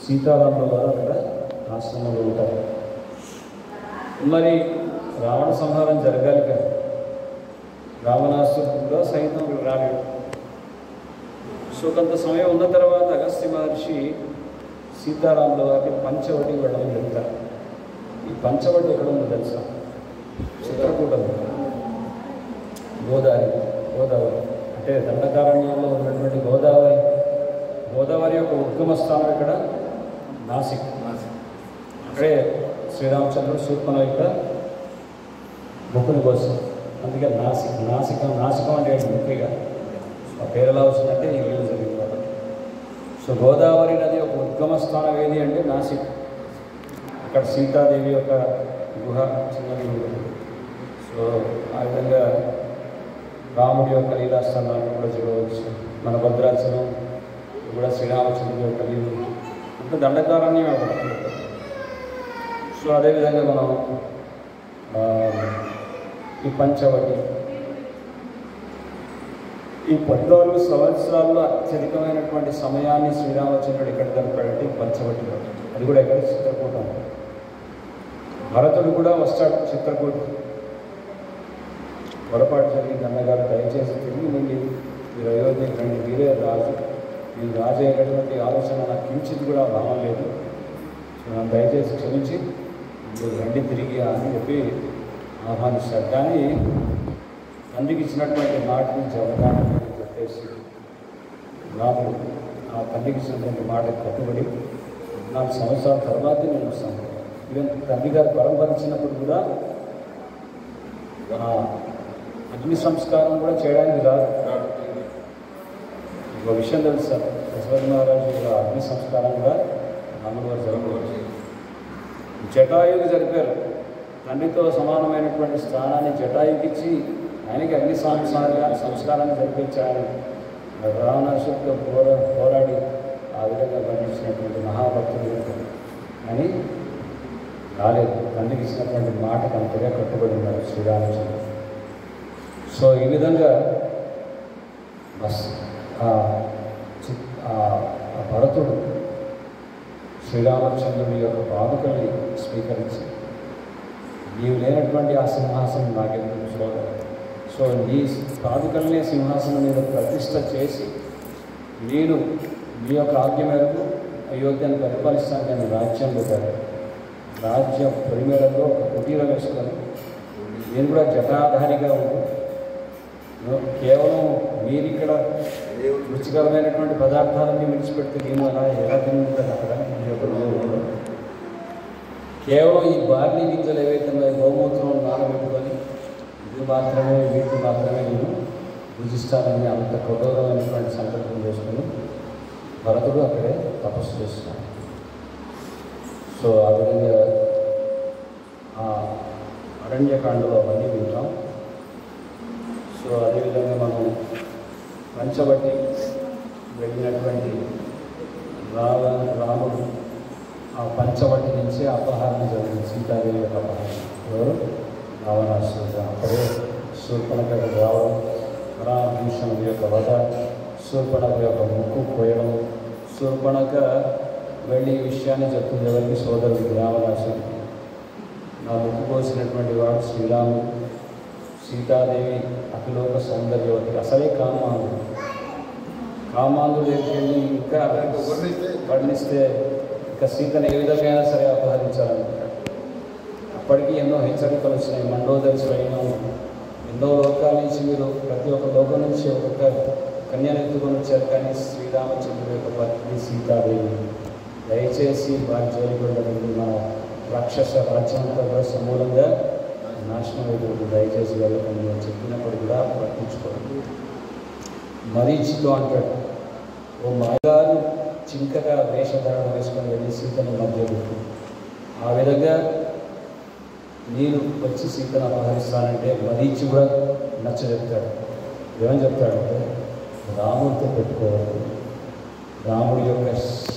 సీతారాముల వారు అక్కడ ఆశ్రమంలో ఉంటారు. మరి రావణ సంహారం జరగాలి కదా, రావణాసురుడు సైతం రాలేడు. సో కొంత సమయం ఉన్న తర్వాత అగస్త్య మహర్షి సీతారాముల వారికి పంచవటి వెళ్ళడం వెళ్తారు. ఈ పంచవటి ఎక్కడ ఉందో తెలుసా? చిత్రకూటం, గోదావరి అంటే దండకారణ్యంలో ఉన్నటువంటి గోదావరి యొక్క ఉద్గమ స్థానం ఇక్కడ నాసిక్. అక్కడే శ్రీరామచంద్రుడు సూక్ష్మ యొక్క ముక్కుని కోసం అందుకే నాసికం అంటే ముఖ్యంగా ఆ పేరు ఎలా వస్తుందంటే ఈ వీళ్ళు జరిగింది కాబట్టి. సో గోదావరి నది యొక్క ఉద్గమ స్థానం ఏది అంటే నాసిక్. అక్కడ సీతాదేవి యొక్క గుహ చిన్నది ఉంటుంది. సో ఆ విధంగా రాముడి యొక్క లీలాస్థానాలను కూడా చూడవచ్చు. మన భద్రాచలం కూడా శ్రీరామచంద్రుడి యొక్క లీలు అంటే దండకారణ్యం అవ్వడం. సో అదేవిధంగా మనం ఈ పంచవటి ఈ 14 సంవత్సరాల్లో అత్యధికమైనటువంటి సమయాన్ని శ్రీరామచంద్రుడు ఎక్కడ గడిపాడంటే పంచవటిలో. అది కూడా ఎక్కడ చిత్రకూటం. భరతుడు కూడా వస్తాడు చిత్రకూట. పొరపాటు జరిగింది అన్నగారు, దయచేసి తిరిగి నుండి మీరు అయోధ్యకి రండి, మీరే రాజు, మీరు రాజు అయ్యేటటువంటి ఆలోచన నాకు కించిత్ కూడా భావం లేదు, సో నన్ను దయచేసి క్షమించి మీరు రండి తిరిగి అని చెప్పి ఆహ్వానిస్తాడు. కానీ తండ్రికి ఇచ్చినటువంటి మాటని జవదానని చెప్పేసి రాముడు ఆ తండ్రికి ఇచ్చినటువంటి మాటకు కట్టుబడి 4 సంవత్సరాల తర్వాత నేను వస్తాను. ఈవెన్ తండ్రి గారు పరంపరించినప్పుడు కూడా అగ్ని సంస్కారం కూడా చేయడానికి రాదు. ఒక విషయం తెలుసు సార్, దశరథ మహారాజు అగ్ని సంస్కారం కూడా రాముడు గారు జరగవచ్చు. జటాయుకి జరిపారు. తండ్రితో సమానమైనటువంటి స్థానాన్ని జటాయుకి ఇచ్చి ఆయనకి అగ్ని సంస్కారాన్ని జరిపించాలని రావణాసుడితో పోరాడి ఆ విధంగా బంధించినటువంటి మహాభక్తులు అని రాలేదు. తండ్రికి ఇచ్చినటువంటి మాటకు అంతగా కట్టుబడి ఉన్నారు శ్రీరామచంద్రుడు. సో ఈ విధంగా భరతుడు శ్రీరామచంద్రుడి యొక్క పాదుకల్ని స్వీకరించి, నీవు లేనటువంటి ఆ సింహాసనం నాకెందుకు సోదరు, సో నీ పాదుకల్నే సింహాసనం మీద ప్రతిష్ఠ చేసి నేను నీ యొక్క ఆజ్ఞ మేరకు అయోధ్యను పరిపాలిస్తాను. నేను రాజ్యం పెట్టాను. రాజ్య పరిమేళలో ఒక కుటీరం వేసుకొని నేను కూడా జటాధారిగా ఉంది. కేవలం మీరు ఇక్కడ రుచికరమైనటువంటి పదార్థాలన్నీ విడిచిపెడితే నేను అలా ఎలా తింటాను అక్కడ ఈ యొక్క రోజుల్లో. కేవలం ఈ బార్లీ గింజలు ఏవైతే గోమూత్రం నానబెట్టుకొని వీటిని మాత్రమే నేను భుజిస్తానని అంత కఠోరమైనటువంటి సంకల్పం చేసుకుని భరతుడు అక్కడే తపస్సు చేస్తున్నాడు. సో ఆ విధంగా అరణ్యకాండలో అవన్నీ వింటాం. సో అదేవిధంగా మనం పంచవటి వెళ్ళినటువంటి రాముడు ఆ పంచవటి నుంచి అపహరణ జరిగింది. సీతాదేవి యొక్క అపహరణ. ఎవరు? రావణాసురుడు. అప్పుడే శూర్పణఖ రావడం, రామభూషణుడి యొక్క వధ, శూర్పణఖ యొక్క ముక్కు కోయడం. శూర్పణఖ వెళ్ళి ఈ విషయాన్ని చెప్తుంది ఎవరికి? సోదరుడికి, రావణాసురుడికి. నా ముక్కు కోసినటువంటి వాడు శ్రీరాముడు. సీతాదేవి అతిలోక సౌందర్యవతి, అసలే కామాంధుడు. కామాంధుడు వెళ్ళి ఇంకా వర్ణిస్తే ఇంకా సీతను ఏ విధంగా అయినా సరే అపహరించాలనుకుంటాడు. అప్పటికీ ఎన్నో హెచ్చరికలు వచ్చినాయి. మండోదరి స్వయం ఎన్నో లోకాల నుంచి మీరు ప్రతి ఒక్క లోకం నుంచి ఒక్కొక్క కన్యను ఎత్తుకొని వచ్చారు, కానీ శ్రీరామచంద్రుడి యొక్క పత్ని సీతాదేవి దయచేసి వారి జోలిపడ్డది మన రాక్షస రాజ్యంతో కూడా సమూలంగా నాశనం అయిపోతుంది, దయచేసి వెళ్ళకండి అని చెప్పినప్పుడు కూడా పట్టించుకోండి. మరీచితో అంటాడు, ఓ మాయగారు చింకగా వేషధారణ వేసుకొని వెళ్ళి సీతను మధ్య పెట్టి ఆ విధంగా నేను వచ్చి సీతను అపహరిస్తానంటే మరీచి కూడా నచ్చ చెప్తాడు. ఏమని చెప్తాడంటే, రాముడితో పెట్టుకోవాలి. రాముడి యొక్క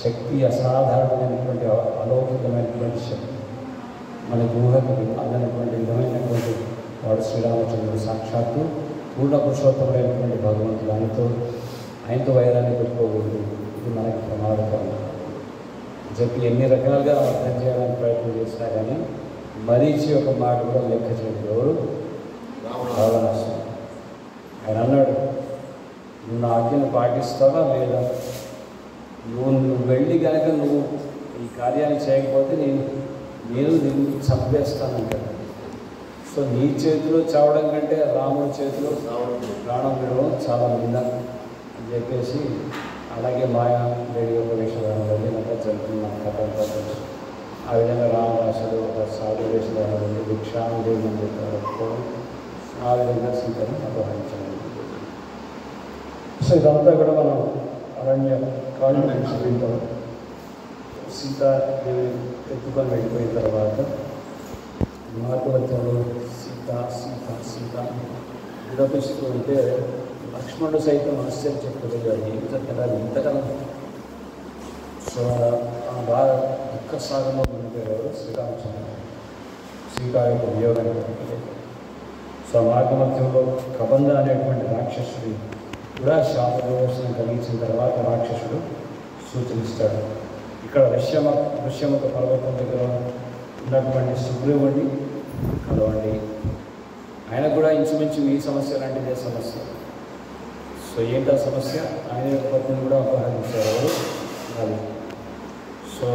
శక్తి అసాధారణమైనటువంటి అలౌకికమైనటువంటి శక్తి, మన ఊహకు అందనటువంటి విధమైనటువంటి వాడు శ్రీరామచంద్రుడు. సాక్షాత్తు పూర్ణ పురుషోత్తముడైనటువంటి భగవంతుడు. ఆయనతో వైరాన్ని పెట్టుకోకూడదు, ఇది మనకి ప్రమాదకరం చెప్పి ఎన్ని రకాలుగా అర్థం చేయడానికి ప్రయత్నం చేసినా కానీ మరీచి యొక్క మాట కూడా లెక్క చేయదు. ఎవరు? రావణాసురుడు. ఆయన అన్నాడు, నువ్వు నా ఆజ్ఞను పాటిస్తావా లేదా? నువ్వు వెళ్ళి కనుక నువ్వు ఈ కార్యాన్ని చేయకపోతే నేను నిన్ను చంపేస్తానంటాడు. సో నీ చేతిలో చావడం కంటే రాముడి చేతిలో ప్రాణం విడవడం చాలా నింద అని చెప్పేసి, అలాగే మాయా దేవి యొక్క వేషధారణ వెళ్ళినాక జరుగుతున్న కథ అంతా తెలుసు. ఆ విధంగా రామదాసుడు ఒక సాధు వేషధారణ వెళ్ళి భిక్షాం దేవి అని చెప్పారు. ఆ విధంగా సీతను అపహరించడం. సో ఇదంతా కూడా మనం అరణ్య కాండం వింటాం. సీతాదేవి ఎత్తుకొని వెళ్ళిపోయిన తర్వాత మార్గమధ్యంలో సీత సీత సీత విలపిస్తూ ఉంటే లక్ష్మణుడు సైతం ఆశ్చర్యపోయాడు, ఏం జరగదు ఇంతకన్నా. సో బాగా దుఃఖ సాగంలో ఉండిపోయారు శ్రీరామచంద్ర సీత యొక్క వియోగానికి. సో మార్గమధ్యంలో కబంధ అనేటువంటి రాక్షసుడి కూడా శాపదోషం కలిగించిన తర్వాత రాక్షసుడు సూచనిస్తాడు. ఇక్కడ ఋష్యముఖ పర్వతం దగ్గర ఉన్నటువంటి సుగ్రీవుడిని కలవండి. ఆయన కూడా ఇంచుమించు ఈ సమస్య లాంటిదే సమస్య. సో ఏంటా సమస్య? ఆయన యొక్క పత్నిని కూడా అపహరించారు అది. సో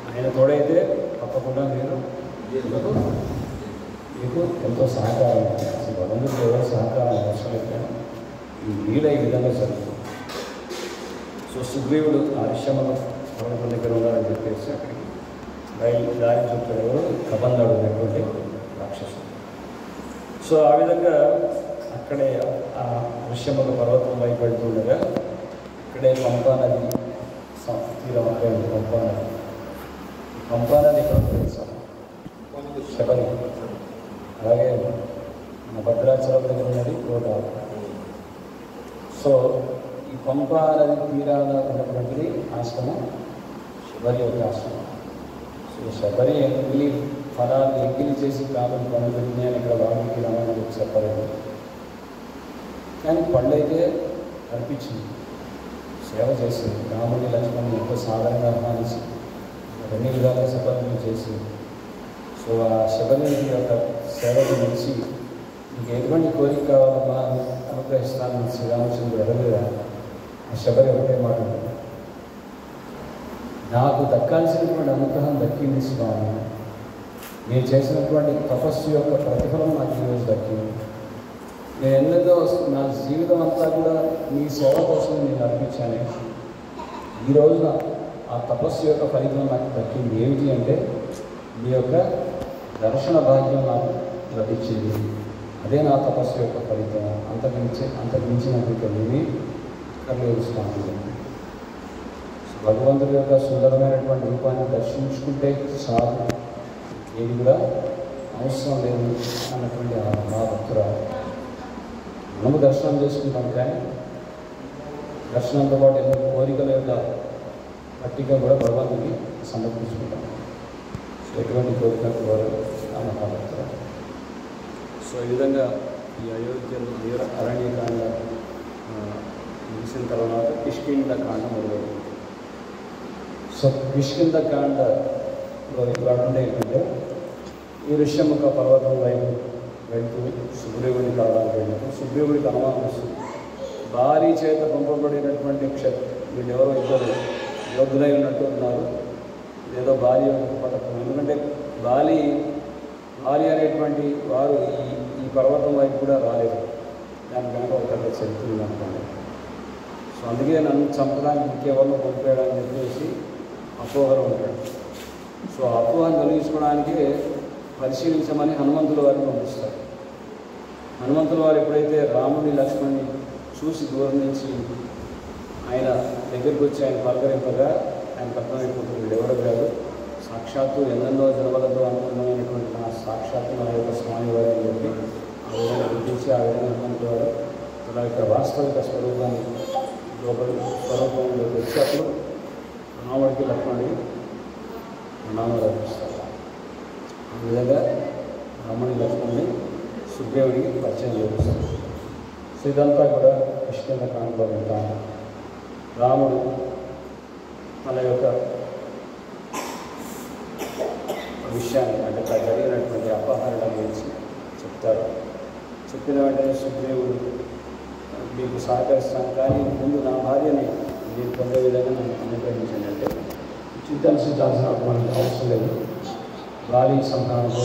ఆయన తోడైతే తప్పకుండా మీకు ఎంతో సహకారం అసలు భగవంతుడికి ఎవరో సహకారం అవసరం అయితే ఈ లీల ఈ విధంగా జరుగుతుంది. సో సుగ్రీవుడు ఆ ఋష్యముఖ పర్వతం దగ్గర ఉన్నారని చెప్పేసి అక్కడికి దారి చూపుతాడు ఎవరు? కబంధుడు అనేటువంటి రాక్షసుడు. సో ఆ విధంగా అక్కడే ఆ ఋష్యముఖ పర్వతం వైపు వెళ్తుండగా ఇక్కడే పంపా నది తీరం అక్కడే ఉంది. పంపా నది ఇక్కడ తెలుసాను శబరి, అలాగే మన భద్రాచలం దగ్గర ఉన్నది గోదావరి. సో ఈ పంపా నది తీరాన ఉన్నటువంటిది ఆశ్రమం శబరి యొక్క ఆశ్రమం. సో శబరి ఎంగిలి ఫలాలు ఎంగిలి చేసి కాలం పనులు పెట్టినాయని ఇక్కడ వాడికి రామాయణం చెప్పలేదు, కానీ పళ్ళైతే అర్పించింది, సేవ చేసింది. రాముడి లక్ష్మణుని ఎంతో సాధారణంగా ఆహ్వానించి అన్ని విధాలుగా సఫలం చేసి, సో ఆ శబరి యొక్క సేవకు నిలిచి మీకు ఎటువంటి కోరిక కావాలన్నా అనుగ్రహిస్తానని శ్రీరామచంద్రుడు అడగగా ఆ శబరి ఒకటే మాట, నాకు దక్కాల్సినటువంటి అనుగ్రహం దక్కింది స్వామి, నేను చేసినటువంటి తపస్సు యొక్క ప్రతిఫలం నాకు ఈరోజు దక్కింది. నేను ఎందుకో నా జీవితం అంతా కూడా నీ సేవ కోసం నేను అర్పించాను. ఈ రోజున ఆ తపస్సు యొక్క ఫలితం నాకు దక్కింది. ఏమిటి అంటే నీ యొక్క దర్శన భాగ్యం నాకు లభించింది. అదే నా తపస్సు యొక్క ఫలితం. అంతకుమించి నాకు ఏమీ కర్లేదు స్వామి. భగవంతుడి యొక్క సుందరమైనటువంటి రూపాన్ని దర్శించుకుంటే చాలు, ఏది కూడా అవసరం లేదు అన్నటువంటి మా భక్తురాలు. మనము దర్శనం చేసుకుంటాం, కానీ దర్శనంతో పాటు ఎన్నో కోరికల యొక్క పట్టిక కూడా భగవంతుడికి సమర్పించుకుంటాం. సో ఎటువంటి కోరికలు కూడా ఆ మహాభక్తురాలు. సో ఈ విధంగా ఈ అయోధ్యలో అరణ్యకాండ ముగిసిన తర్వాత కిష్కింధకాండ మొదలవుతుంది. సో కిష్కింధకాండలో కాకుండా ఏంటంటే ఈ ఋష్యముఖ పర్వతం వైపు వెళ్తూ సుగ్రీవుడిని కలవడానికి వెళ్ళినప్పుడు సుగ్రీవుడికి అనుమానం వస్తుంది. భారీ చేత పంపబడినటువంటి వీళ్ళెవరో ఇద్దరు యోధులై ఉన్నట్టు ఉన్నారు, ఏదో భార్య పథకం. ఎందుకంటే భార్య అనేటువంటి వారు ఈ పర్వతం వైపు కూడా రాలేదు, దాని కనుక ఒక పెద్ద శక్తి ఉందనుకోండి. సో అందుకే నన్ను చంపడానికి ఇంకెవరిని పంపేయడానికి చెప్పేసి అపోహలు ఉంటాడు. సో అపోహను తొలగించుకోవడానికి పరిశీలించమని హనుమంతుల వారిని పంపిస్తారు. హనుమంతుల వారు ఎప్పుడైతే రాముని లక్ష్మణ్ని చూసి దూరం నుంచి ఆయన దగ్గరికి వచ్చి ఆయన పలకరింపగా ఆయనకు అర్థమైపోతుంది, వీడెవడో కాదు, సాక్షాత్తు ఎన్నెన్నో జన్మలతో అనుకున్నమైనటువంటి నా సాక్షాత్తు నా యొక్క స్వామి వారు అని చెప్పి ఆ విధంగా గుర్తించి ఆ విధంగా హనుమంతుల వారు తన యొక్క వాస్తవిక స్వరూపాన్ని స్వరూపంలోకి వచ్చేప్పుడు రాముడికి లక్ష్మణుడికి నామాలు అర్పిస్తారు. ఆ విధంగా రాముడి లక్ష్మణుని సుగ్రీవుడికి పరిచయం చేస్తారు. సో ఇదంతా కూడా కిష్కింధకాండలో ఉంటాము. రాముడు తన యొక్క విషయాన్ని అంటే జరిగినటువంటి అపహరణ గురించి చెప్తారు. చెప్పిన వెంటనే సుగ్రీవుడు మీకు సహకరిస్తాను, కానీ ముందు నా భార్యని మీరు పొందే విధంగా నన్ను అనుగ్రహించండి అంటే చింతించాల్సిన మనకి అవసరం లేదు, వాలి సంహారంతో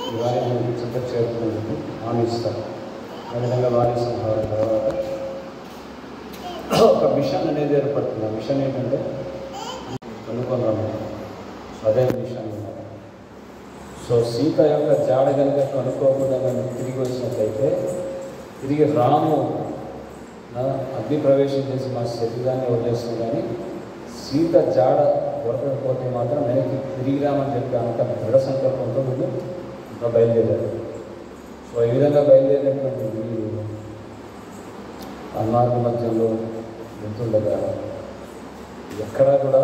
ఈ వారిని చింత చేరుకునేందుకు హామీ ఇస్తారు. ఆ విధంగా వాలి సంహారం తర్వాత ఒక మిషన్ అనేది ఏర్పడుతుంది. ఆ మిషన్ ఏంటంటే కనుక్కొన్నాము, సో అదే మిషన్. సో సీత యొక్క జాడ కనుక కనుక్కోకుండా తిరిగి వచ్చినట్లయితే తిరిగి రాము అగ్ని ప్రవేశం చేసి మా శరీరాన్ని వదిలేస్తాం, కానీ సీత జాడ దొరకకపోతే మాత్రం వెనక్కి తిరిగి రామని చెప్పి అంత దృఢ సంకల్పంతో వీళ్ళు ఇంకా బయలుదేరారు. సో ఈ విధంగా బయలుదేరినటువంటి వీళ్ళు అన్నార్ల మధ్యలో వెళ్తుండగా ఎక్కడా కూడా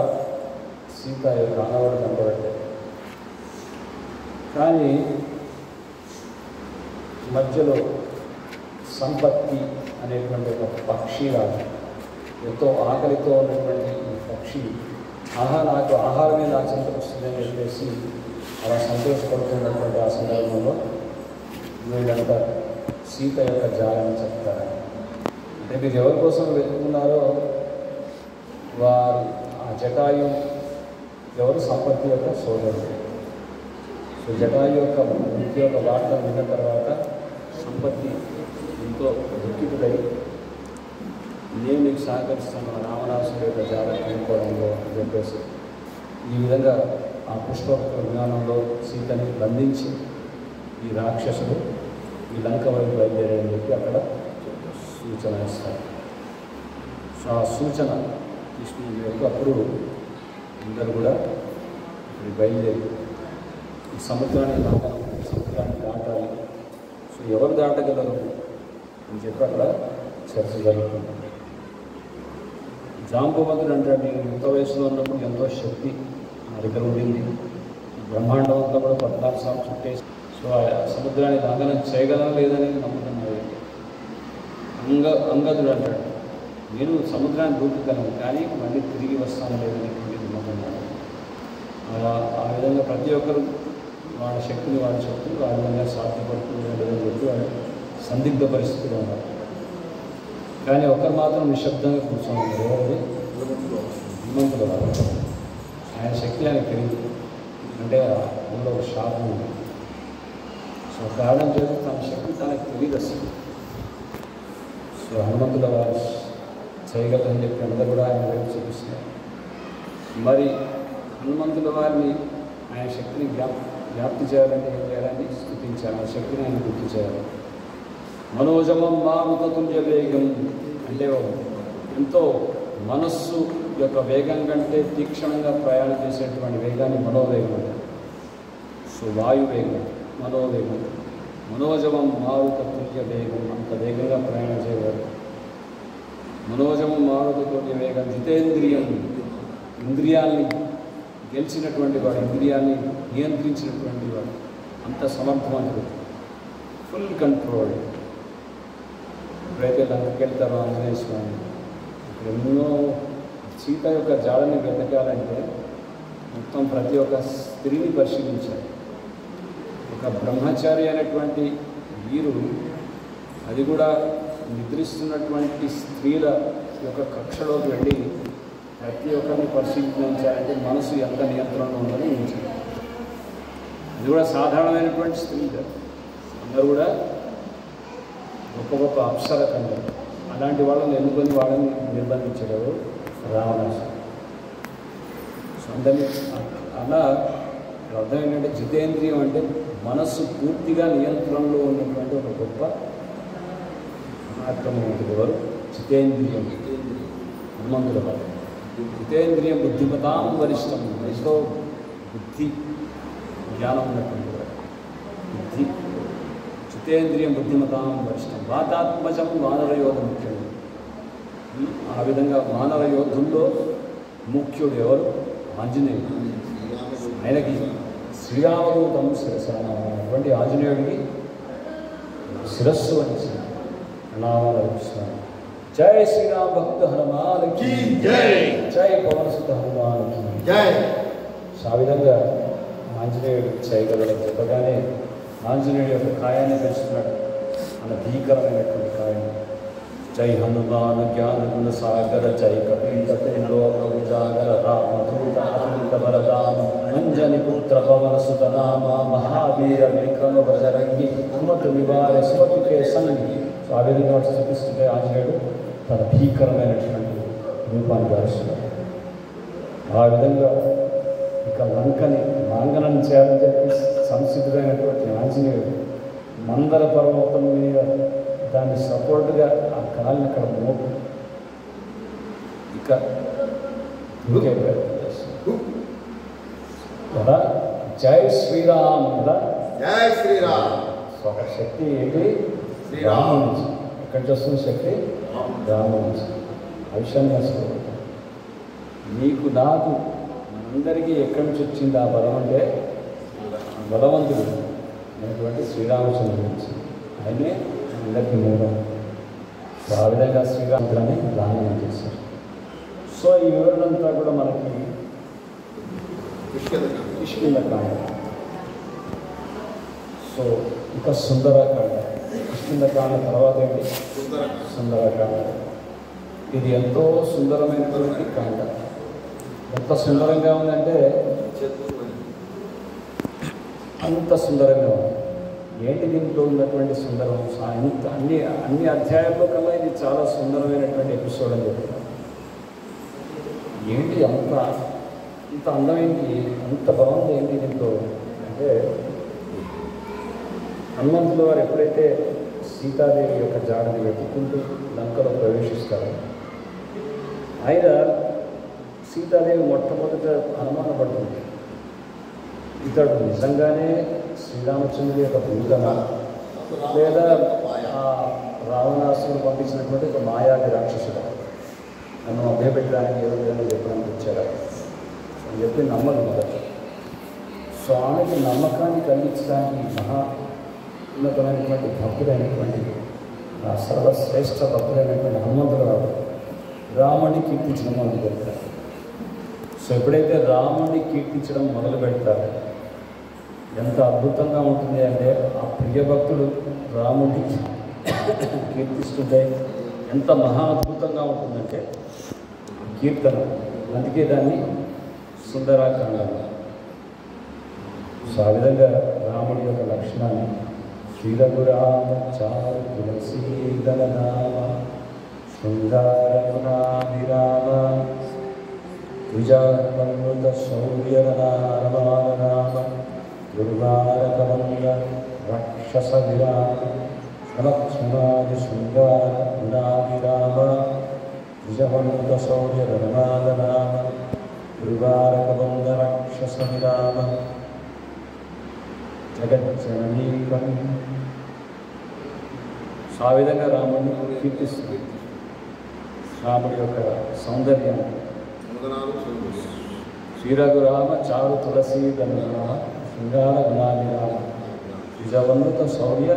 సీత యొక్క ఆనవాడు కనపడట్లేదు. కానీ మధ్యలో సంపత్తి అనేటువంటి ఒక పక్షి రాదు, ఎంతో ఆకలితో ఉన్నటువంటి ఈ పక్షి నాకు ఆహారమే నా చింతకు వస్తుందని చెప్పేసి అలా సంతోషపడుతున్నటువంటి ఆ సందర్భంలో వీళ్ళంతా సీత యొక్క జాలని చెప్తారు. అంటే మీరు ఎవరి కోసం వెతుకున్నారో వారు ఆ జటాయు ఎవరు సంపత్తి యొక్క సోదరుడు. సో జటాయు యొక్క మృతి యొక్క వార్త విన్న తర్వాత సంపత్తి ఎంతో దుఃఖితుడై నేను నీకు సహకరిస్తాను రామరాసుడి యొక్క జాడ కనుక్కోవడంలో అని చెప్పేసి ఈ విధంగా ఆ పుష్పక విమానంలో సీతని బంధించి ఈ రాక్షసుడు ఈ లంక వైపు బయలుదేరని చెప్పి అక్కడ సూచన ఇస్తారు. సో ఆ సూచన తీసుకునే వరకు అప్పుడు అందరూ కూడా ఇక్కడ బయలుదేరి ఈ సముద్రాన్ని దాటాలి. సో ఎవరు దాటగలరు అని చెప్పి అక్కడ చర్చ జరుగుతుంది. జాంబవంతుడు అంటాడు, నేను యుక్త వయసులో ఉన్నప్పుడు ఎంతో శక్తి నా దగ్గర ఉండింది, బ్రహ్మాండం అంతా కూడా 14 సార్లు చుట్టేసి సో ఆ సముద్రాన్ని లాంఘనం చేయగలను లేదనేది నమ్మకం అంగదుడు అంటాడు, నేను సముద్రాన్ని దూకగలను కానీ మళ్ళీ తిరిగి వస్తాను లేదనేటువంటి నమ్మకం. ఆ విధంగా ప్రతి ఒక్కరు వాళ్ళ శక్తిని వాళ్ళు చెప్తూ ఆ విధంగా సాధ్యపడుతుంది లేదని చెప్పి వాళ్ళు సందిగ్ధ పరిస్థితిలో ఉన్నారు. కానీ ఒకరు మాత్రం నిశ్శబ్దంగా కూర్చోండి, ఎవరిది హనుమంతుడు వారు. ఆయన శక్తి ఆయనకు తెలియదు, అంటే అందులో ఒక శాపం ఉంది. సో కారణం చేసి తన శక్తి తనకు తెలియదు అసలు. సో హనుమంతుల వారు చేయగలరని చెప్పి అందరూ కూడా ఆయన వైపు చూపిస్తున్నారు. మరి హనుమంతుల వారిని ఆయన శక్తిని వ్యాప్తి చేయాలంటే ఏం చేయాలని స్తుతించాలి, ఆ శక్తిని ఆయన గుర్తు చేయాలి. మనోజమం మారుతతుల్య వేగం అంటే ఎంతో మనస్సు యొక్క వేగం కంటే తీక్షణంగా ప్రయాణం చేసేటువంటి వేగాన్ని మనోవేగం అంటారు. సో వాయువేగం మనోవేగం, మనోజమం మారుతతుల్య వేగం, అంత వేగంగా ప్రయాణం చేయగలరు. మనోజమం మారుతతుల్య వేగం జితేంద్రియం, ఇంద్రియాల్ని గెలిచినటువంటి వాడు, ఇంద్రియాన్ని నియంత్రించినటువంటి వాడు, అంత సమర్థవంతుడు, ఫుల్ కంట్రోల్. ఎప్పుడైతే లంకకి వెళ్తారో ఆంజనేయ స్వామి ఇక్కడ ఎన్నో సీత యొక్క జాడని వెతకాలంటే మొత్తం ప్రతి ఒక్క స్త్రీని పరిశీలించారు. ఒక బ్రహ్మచారి అనేటువంటి వీరు అది కూడా నిద్రిస్తున్నటువంటి స్త్రీల యొక్క కక్షలోకి వెళ్ళి ప్రతి ఒక్కరిని పరిశీలించాలంటే మనసు ఎంత నియంత్రణలో ఉందని ఊహించారు. అది కూడా సాధారణమైనటువంటి స్త్రీలు అందరూ కూడా గొప్ప గొప్ప అప్సర కన్నారు. అలాంటి వాళ్ళని ఎన్నుకొని వాళ్ళని నిర్బంధించగలరు రావణాసు. సో అందరినీ అలా అర్థం ఏంటంటే జితేంద్రియం అంటే మనస్సు పూర్తిగా నియంత్రణలో ఉన్నటువంటి ఒక గొప్ప ఆక్రమణ ఉంటుంది. ఎవరు? జితేంద్రియం, హనుమంతుల వారు. జితేంద్రియం బుద్ధిమతాం వరిష్టం, ఎంతో బుద్ధి జ్ఞానం ఉన్నటువంటి వారు. బుద్ధి జితేంద్రియం బుద్ధిమతాం వరిష్టం, వాతాత్మజం వానరయోధ ముఖ్యుడు. ఆ విధంగా వానర యోధుల్లో ముఖ్యుడు ఎవరు? ఆంజనేయుడు. ఆయనకి శ్రీరామదూతం శిరస్సు అటువంటి ఆంజనేయుడికి శిరస్సు అని నామాలు అర్పిస్తున్నాను. జై శ్రీరామ భక్త హనుమానికి జై, జై పవనసుత హనుమానికి జై. ఆ విధంగా ఆంజనేయుడు చేయగలడం చెప్పగానే ఆంజనేయుడు యొక్క కాయాన్ని పెంచుతున్నాడు, మన భీకరమైనటువంటి కాయాన్ని. జై హనుమాన్ జ్ఞాన గుణ సాగర జై కపీతేంద్రోగర రామదూత అనంత వరదామ అంజని పుత్ర పవన సుత నామ మహావీర విక్రమ బజరంగి కుమతు నివార శివతుకే సంగి. సో ఆ విధంగా చూపిస్తుంటే ఆంజనేయుడు తన భీకరమైనటువంటి రూపాన్ని ధరిస్తున్నాడు. ఆ విధంగా ఇక లంకని లాంఘనం చేయాలని చెప్పి సంసిద్ధుడైనటువంటి ఆంజనేయుడు మందర పర్వతం మీద దాన్ని సపోర్ట్గా ఆ కాలిని అక్కడ మోపు ఇక ఇంకే ప్రయత్నం చేస్తుంది కదా. జై శ్రీరామ్ కదా. జై శ్రీరామ్. ఒక శక్తి ఏంటి? శ్రీరామ్ రాము నుంచి. ఎక్కడి నుంచి వస్తుంది శక్తి? రాము నుంచి. ఆ విషయాన్ని వస్తుంది. నీకు నాకు మనందరికీ ఎక్కడి నుంచి వచ్చింది ఆ బలం అంటే బలవంతుడు అనేటువంటి శ్రీరామచంద్రుడి నుంచి. ఆయనే అందరికీ మూలం. సో ఆ విధంగా శ్రీరాముడిని దానం చేశారు. సో ఈ వివరణ అంతా కూడా మనకి కిష్కింధకాండ. సో ఇంకా సుందరకాండ. కిష్కింధకాండ తర్వాత ఏంటి? సుందరకాండ. ఇది ఎంతో సుందరమైనటువంటి కాండ. ఎంత సుందరంగా ఉందంటే అంత సుందరంగా ఉంది. ఏంటి దీంట్లో ఉన్నటువంటి సుందరం? ఇంత అన్ని అధ్యాయాల్లో కల్లా ఇది చాలా సుందరమైనటువంటి ఎపిసోడ్ అని చెప్తున్నాను. ఏంటి అంత అందమైంది, అంత బాగుంది ఏంటి దీంట్లో అంటే, హనుమంతుల వారు ఎప్పుడైతే సీతాదేవి యొక్క జాడని వెతుక్కుంటూ లంకలో ప్రవేశిస్తారో, ఆయన సీతాదేవి మొట్టమొదట అనుమానపడుతుంది, ఇతడు నిజంగానే శ్రీరామచంద్రుడి యొక్క దూతనా లేదా రావణాసురుడు పంపించినటువంటి ఒక మాయాది రాక్షసుడు నన్ను అభ్యపెట్టడానికి ఏదో విధంగా చెప్పడానికి వచ్చాడా అని చెప్పి నమ్మదు మొదట. సో ఆమెకి నమ్మకాన్ని కలిగించడానికి మహా ఉన్నతమైనటువంటి భక్తుడైనటువంటి సర్వశ్రేష్ఠ భక్తుడైనటువంటి హనుమంతుడు రాముడిని కీర్తించడం మొదలు పెడతారు. సో ఎప్పుడైతే రాముడిని కీర్తించడం మొదలు పెడతారో ఎంత అద్భుతంగా ఉంటుంది అంటే, ఆ ప్రియ భక్తుడు రాముడిని కీర్తిస్తుంటే ఎంత మహా అద్భుతంగా ఉంటుందంటే కీర్తన. అందుకే దాన్ని సుందరాకాండ. సో ఆ విధంగా రాముడి యొక్క లక్షణాన్ని శ్రీరఘురామ చారు తులసీదలనామ శృంగారగుణాభిరామ విజామృత శౌర్యరనామ దుర్వారకమంగ రాక్షస విరామ లక్ష్మణాది శృంగార గుణాభిరామ విజమృత శౌర్యరనామ దుర్వారకమంగ రాక్షస విరామ జగజ్జననీకం. ఆ విధంగా రాముడిని కీర్తిస్తుంది. రాముడి యొక్క సౌందర్యం. శ్రీరఘురామ చారు తులసీ గణరామ శృంగార గుణాభిరామ విజవన్నత శౌర్య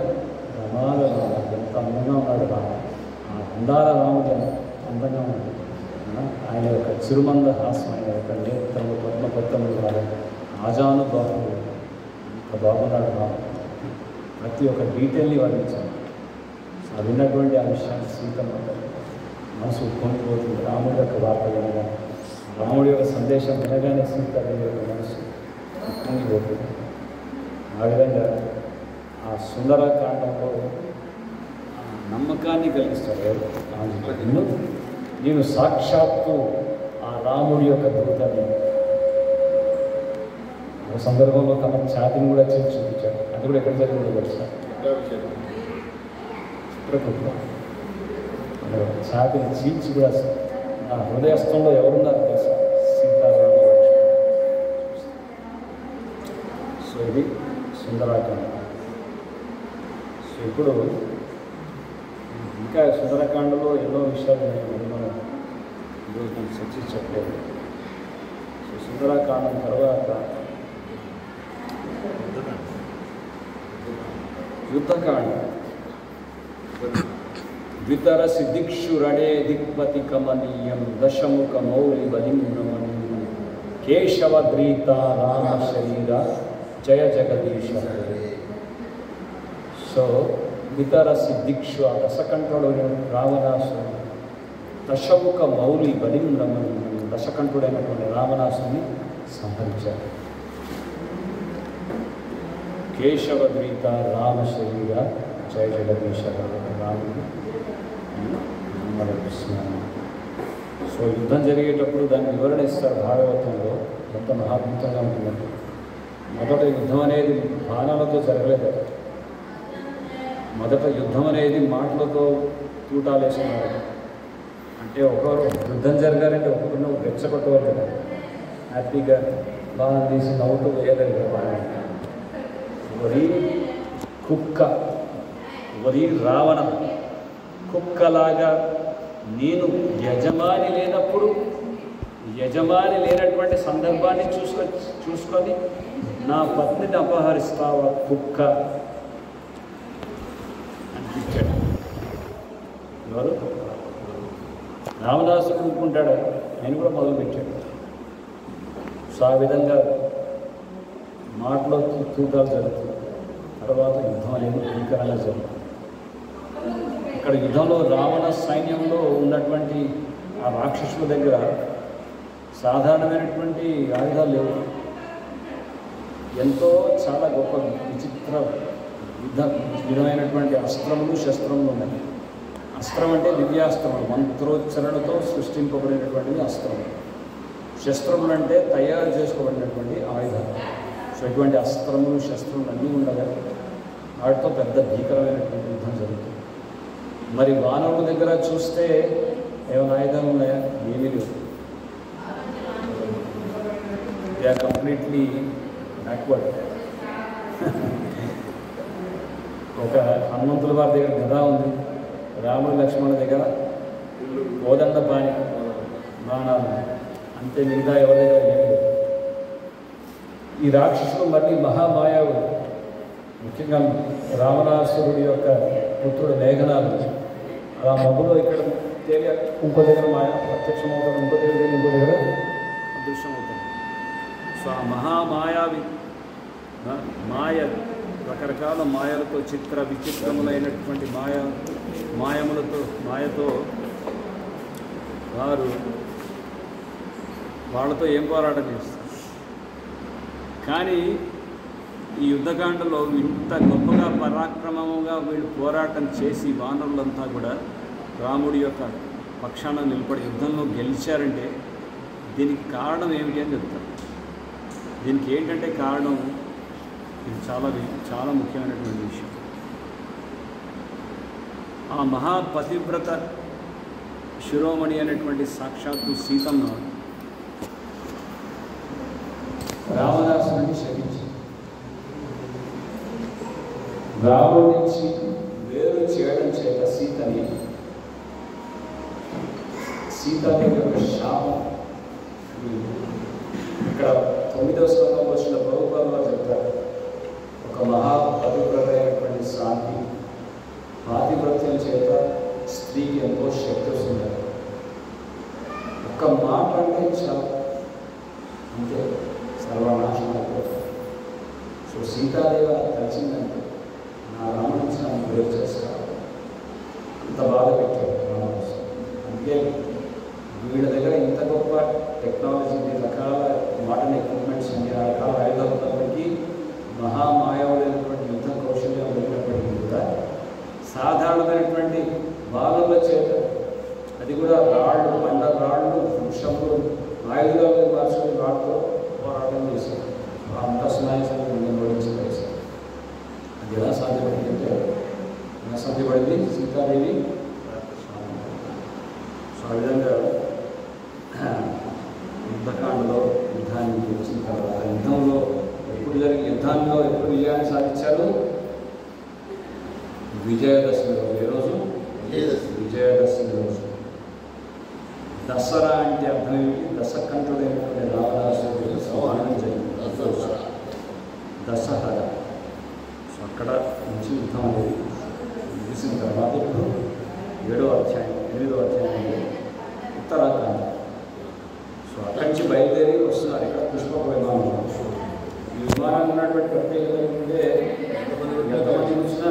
రమాల రామ. ఎంత అందంగా ఉన్నాడు రామ. ఆ అందాల రాముడు అందంగా ఉన్నాడు. ఆయన యొక్క చిరుమంద హాసం, ఆయన యొక్క నేత్రము పద్మపత్రములు రాదు ఆజానుబాహుడు. అంత బాగున్నాడు రామ. ప్రతి ఒక్క డీటెయిల్ని వర్ణించాను. అది విన్నటువంటి ఆ విషయాన్ని సీతమ్మ మనసు కొనిపోతుంది. రాముడి యొక్క వార్త వినగానే, రాముడి యొక్క సందేశం వినగానే సీతాదేవి యొక్క మనసు కొనిపోతుంది. ఆ విధంగా ఆ సుందరకాండంలో నమ్మకాన్ని కలిగిస్తాడు ఆంజనేయుడు. నేను సాక్షాత్తు ఆ రాముడి యొక్క దూతని. ఒక సందర్భంలో తన ఛాతిని కూడా చేసి చూపించాడు. అది కూడా ఎక్కడ జరిగిందో తెలుసా? చిత్రకూట ఛాతిని చీల్చి కూడా నా హృదయస్థంలో ఎవరున్నారు తెలుసా? సీతారామ లక్ష్మణ. సో ఇది సుందరాకాండ. సో ఇప్పుడు ఇంకా సుందరకాండలో ఎన్నో విషయాలు మనం ఈరోజు మనం చర్చించట్లేదు. సో సుందరకాండం తర్వాత యుద్ధకాండ. ద్వితరసి దిక్షురణే దిక్పతి కమనీయం దశముఖ మౌలి బలింగమనీయం కేశవద్రీత రామ శరీర జయ జగదీశ. సో ద్వితరసి దిక్షు ఆ దశకంఠుడు రావణాసుని దశముఖ మౌలి బలింగమనీయం దశకంఠుడైనటువంటి రావణాసుని సంహరించారు. కేశవద్రీత రామ శరీర జయ జగదీశ రాముడు నమ్మడిస్తున్నాను. సో యుద్ధం జరిగేటప్పుడు దాన్ని వివరణ ఇస్తారు భాగవతంలో. ఎంత మహాద్భుతంగా ఉంటుందంటే మొదట యుద్ధం అనేది బాణాలతో జరగలేదు. మొదట యుద్ధం అనేది మాటలతో తూటాలు వేసుకున్నారు. అంటే ఒకరు యుద్ధం జరగాలంటే ఒక్కొక్కరిని రెచ్చగొట్టవాలి కదా, హ్యాపీగా బాగా తీసి నవ్వుతూ వేయలేదు కదా బాగా. వరి కుక్క, వరి రావణ కుక్కలాగా నేను యజమాని లేనప్పుడు, యజమాని లేనటువంటి సందర్భాన్ని చూసుకొని నా పత్నిని అపహరిస్తావా కుక్క అనిపించాడు. ఎవరు? రామదాసుడు ఊరుకుంటాడు, ఆయన కూడా మొదలుపెట్టాడు. సో ఆ విధంగా మాటలో తూటాలు జరుగుతుంది. తర్వాత యుద్ధం అనేది భీకరంగా జరుగుతుంది. ఇక్కడ యుద్ధంలో రావణ సైన్యంలో ఉన్నటువంటి ఆ రాక్షసుల దగ్గర సాధారణమైనటువంటి ఆయుధాలు లేవు. ఎంతో చాలా గొప్ప విచిత్ర విధమైనటువంటి అస్త్రములు శస్త్రములు ఉన్నాయి. అస్త్రం అంటే దివ్యాస్త్రములు, మంత్రోచ్చరణతో సృష్టింపబడినటువంటిది అస్త్రం. శస్త్రములు అంటే తయారు చేసుకోబడినటువంటి ఆయుధాలు. సో ఇటువంటి అస్త్రములు శస్త్రములు అన్నీ ఉండగా వాటితో పెద్ద భీకరమైనటువంటి యుద్ధం జరుగుతుంది. మరి వానవుల దగ్గర చూస్తే ఏమైనా ఆయుధాలు ఉన్నాయా? ఏమీ లేవు. They are completely backward. ఒక హనుమంతుల వారి దగ్గర గదా ఉంది, రాముడు లక్ష్మణుల దగ్గర కోదండ బాణాలు, అంతే. మిగతా ఎవరి దగ్గర ఏమి లేదు. ఈ రాక్షసులు మళ్ళీ మహామాయావులు. ముఖ్యంగా రావణాసురుడి యొక్క పుత్రుడు మేఘనాలు ఆ మబ్బులో ఇక్కడ తేలి ఇంకో దగ్గర ప్రత్యక్షమవుతాడు, ఇంకో దగ్గర ఇంకో దగ్గర అదృశ్యమవుతాడు. సో ఆ మహామాయావి మాయ, రకరకాల మాయలతో చిత్ర విచిత్రములైనటువంటి మాయతో వారు వాళ్ళతో ఏం పోరాటం చేస్తారు. కానీ ఈ యుద్ధకాండలో ఇంత గొప్పగా పరాక్రమముగా వీళ్ళు పోరాటం చేసి వానరులంతా కూడా రాముడి యొక్క పక్షాన నిలబడి యుద్ధంలో గెలిచారంటే దీనికి కారణం ఏమిటి అని చెప్తారు. దీనికి ఏంటంటే కారణం, ఇది చాలా ముఖ్యమైనటువంటి విషయం. ఆ మహాపతివ్రత శిరోమణి అనేటువంటి సాక్షాత్తు సీతమ్మ రావణాసురుడిని శపించింది. రాముడి నుంచి వేరు చేయడం చేత సీతని యొక్క శాపం. ఇక్కడ 9వ శ్లోకంలో వచ్చిన ప్రభుత్వంలో చెప్తారు, ఒక మహాపతివ్రత అయినటువంటి శాంతి పాతివ్రత్యం చేత స్త్రీకి ఎంతో శక్తి వస్తుంది. ఒక్క మాట అంటే చాలా అంతే సర్వనాశనం అయిపోతుంది. సో సీతాదేవి కలిసిందంటే నా రాముడి నుంచి నన్ను వేరు చేస్తారు, అంత బాధ పెట్టారు రాముడు. అందుకే వీళ్ళ దగ్గర ఇంత గొప్ప టెక్నాలజీ, ఇన్ని రకాల మోడర్న్ ఎక్విప్మెంట్స్, అన్ని రకాల ఆయుధాలు ఉన్నప్పటికీ, మహామాయవులైనటువంటి యుద్ధ కౌశల్యం ఉన్నప్పటికీ కూడా సాధారణమైనటువంటి బాలుల చేత, అది కూడా రాళ్ళు, బండరాళ్ళు, వృక్షములు ఆయుధాలను మార్చుకుని వాటితో పోరాటం చేశారు. అంత సునాయాసంగా ఓడించి వేశారు. అది ఎలా సాధ్యపడింది అంటే, ఎలా సాధ్యపడింది? సీతాదేవి. సో ఆ విధంగా యుద్ధకాండలో యుద్ధాన్ని గెలిచిన తర్వాత యుద్ధంలో ఎప్పుడు విజయాన్ని సాధించారు? విజయదశమి రోజు. ఏ రోజు? విజయదశమి రోజు. దసరా అంటే అర్థం ఏమిటి? దశకంఠుడైనటువంటి రావణాసురుడు సంహారం జరిగింది. దసరా. సో అక్కడ నుంచి యుద్ధం అనేది ముగిసిన తర్వాత ఇప్పుడు 8వ అధ్యాయం ఉత్తరాఖండ్. సో అక్కడి నుంచి బయలుదేరి వస్తున్నారు. ఇక్కడ పుష్పక విమానం. ఈ విమానం ఉన్నటువంటి ప్రత్యేకత ఏంటంటే, ఎంతమంది వచ్చినా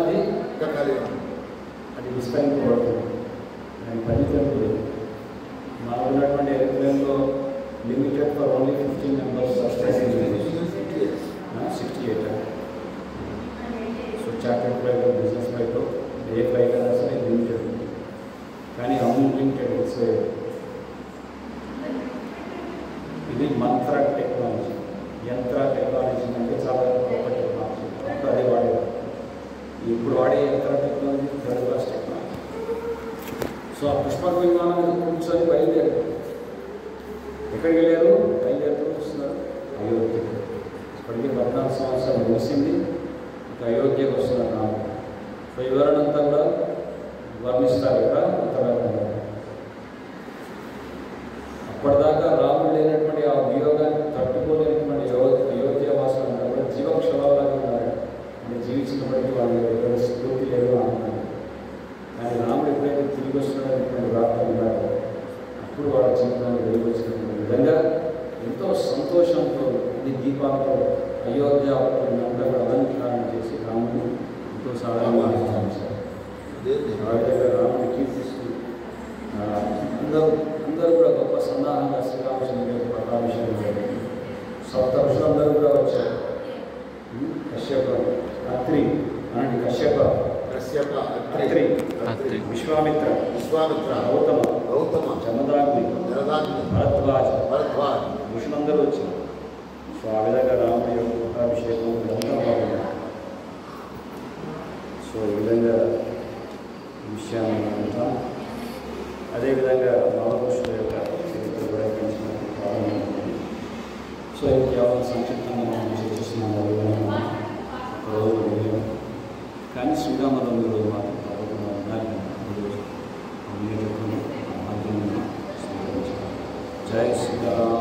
అది విస్తరింపబడుతుంది. దాని పరిమితం లేదు. మాకు ఉన్నటువంటి ఏరోప్లేన్లో limited for only 15 members. 68. So chartered flight, business flight, ఏ ఫ్లైట్ అయినా సరే లిమిటెడ్. కానీ అన్లిమిటెడ్ ఇది మంత్ర టెక్నాలజీ. యంత్ర టెక్నాలజీ అంటే చాలా గొప్ప టెక్నాలజీ. అప్పుడు అదే వాడేవారు. ఇప్పుడు వాడే యంత్ర technology third class technology. So ఆ పుష్పక విమానం మీద కూర్చొని బయలుదేరారు. ఎక్కడికి వెళ్ళారు? బయలుదేరుతూ వస్తున్నారు అయోధ్యకు. ఇప్పటికీ 14 సంవత్సరాలు ముగిసింది. ఇక అయోధ్యకు వస్తున్నారు రాముడు. సో వివరణంతా కూడా వర్ణిస్తారు ఇక్కడ ఉత్తరాఖండ. అప్పటిదాకా రాముడు లేనటువంటి ఆ వియోగాన్ని తట్టుకోలేనటువంటి అయోధ్య వాసులంతా కూడా జీవక్షలాలుగా ఉన్నారు. అంటే జీవించినప్పటికీ వాళ్ళు ఎక్కడ స్ఫూర్తి లేదు అన్నారు. కానీ రాముడు ఎప్పుడైతే తిరిగి వస్తున్నటువంటి వార్త ఉన్నారో అప్పుడు వాళ్ళ జీవితంలో వెలుగు వచ్చినటువంటి విధంగా ఎంతో సంతోషంతో ఈ దీపాలతో అయోధ్య అంతా కూడా అలంకరణ చేసి రాముడు ఎంతో సాధారణంగా ఆచరించారు. ఆ విధంగా రాముడిని కీర్తిస్తూ అందరూ కూడా గొప్ప సన్నాహంగా శ్రీరామచంద్రుడి పట్టాభిషేకం జరిగింది. సప్త ఋషులందరూ కూడా వచ్చారు. కశ్యప అత్రి అలాంటి కశ్యప అత్రి విశ్వామిత్ర గౌతమ జమదాగ్ని భరద్వాజ ఋషులందరూ వచ్చారు. సో ఆ విధంగా రాముడి యొక్క పట్టాభిషేకం ఇదంతా బాగుంది. సో ఈ విధంగా విషయాన్ని అంతా అదేవిధంగా నవపురుషుల యొక్క చరిత్ర కూడా పెంచినట్టు ప్రారంభమైంది. సో ఇది కేవలం సంక్షిప్తంగా మనం చర్చిస్తున్నాము. రోజు కానీ శ్రీరామనవమి రోజు మాత్రం తప్పకుండా ఉండాలి. ఈరోజు మాధ్యమంగా స్వీకరించాలి. జై శ్రీరామ్.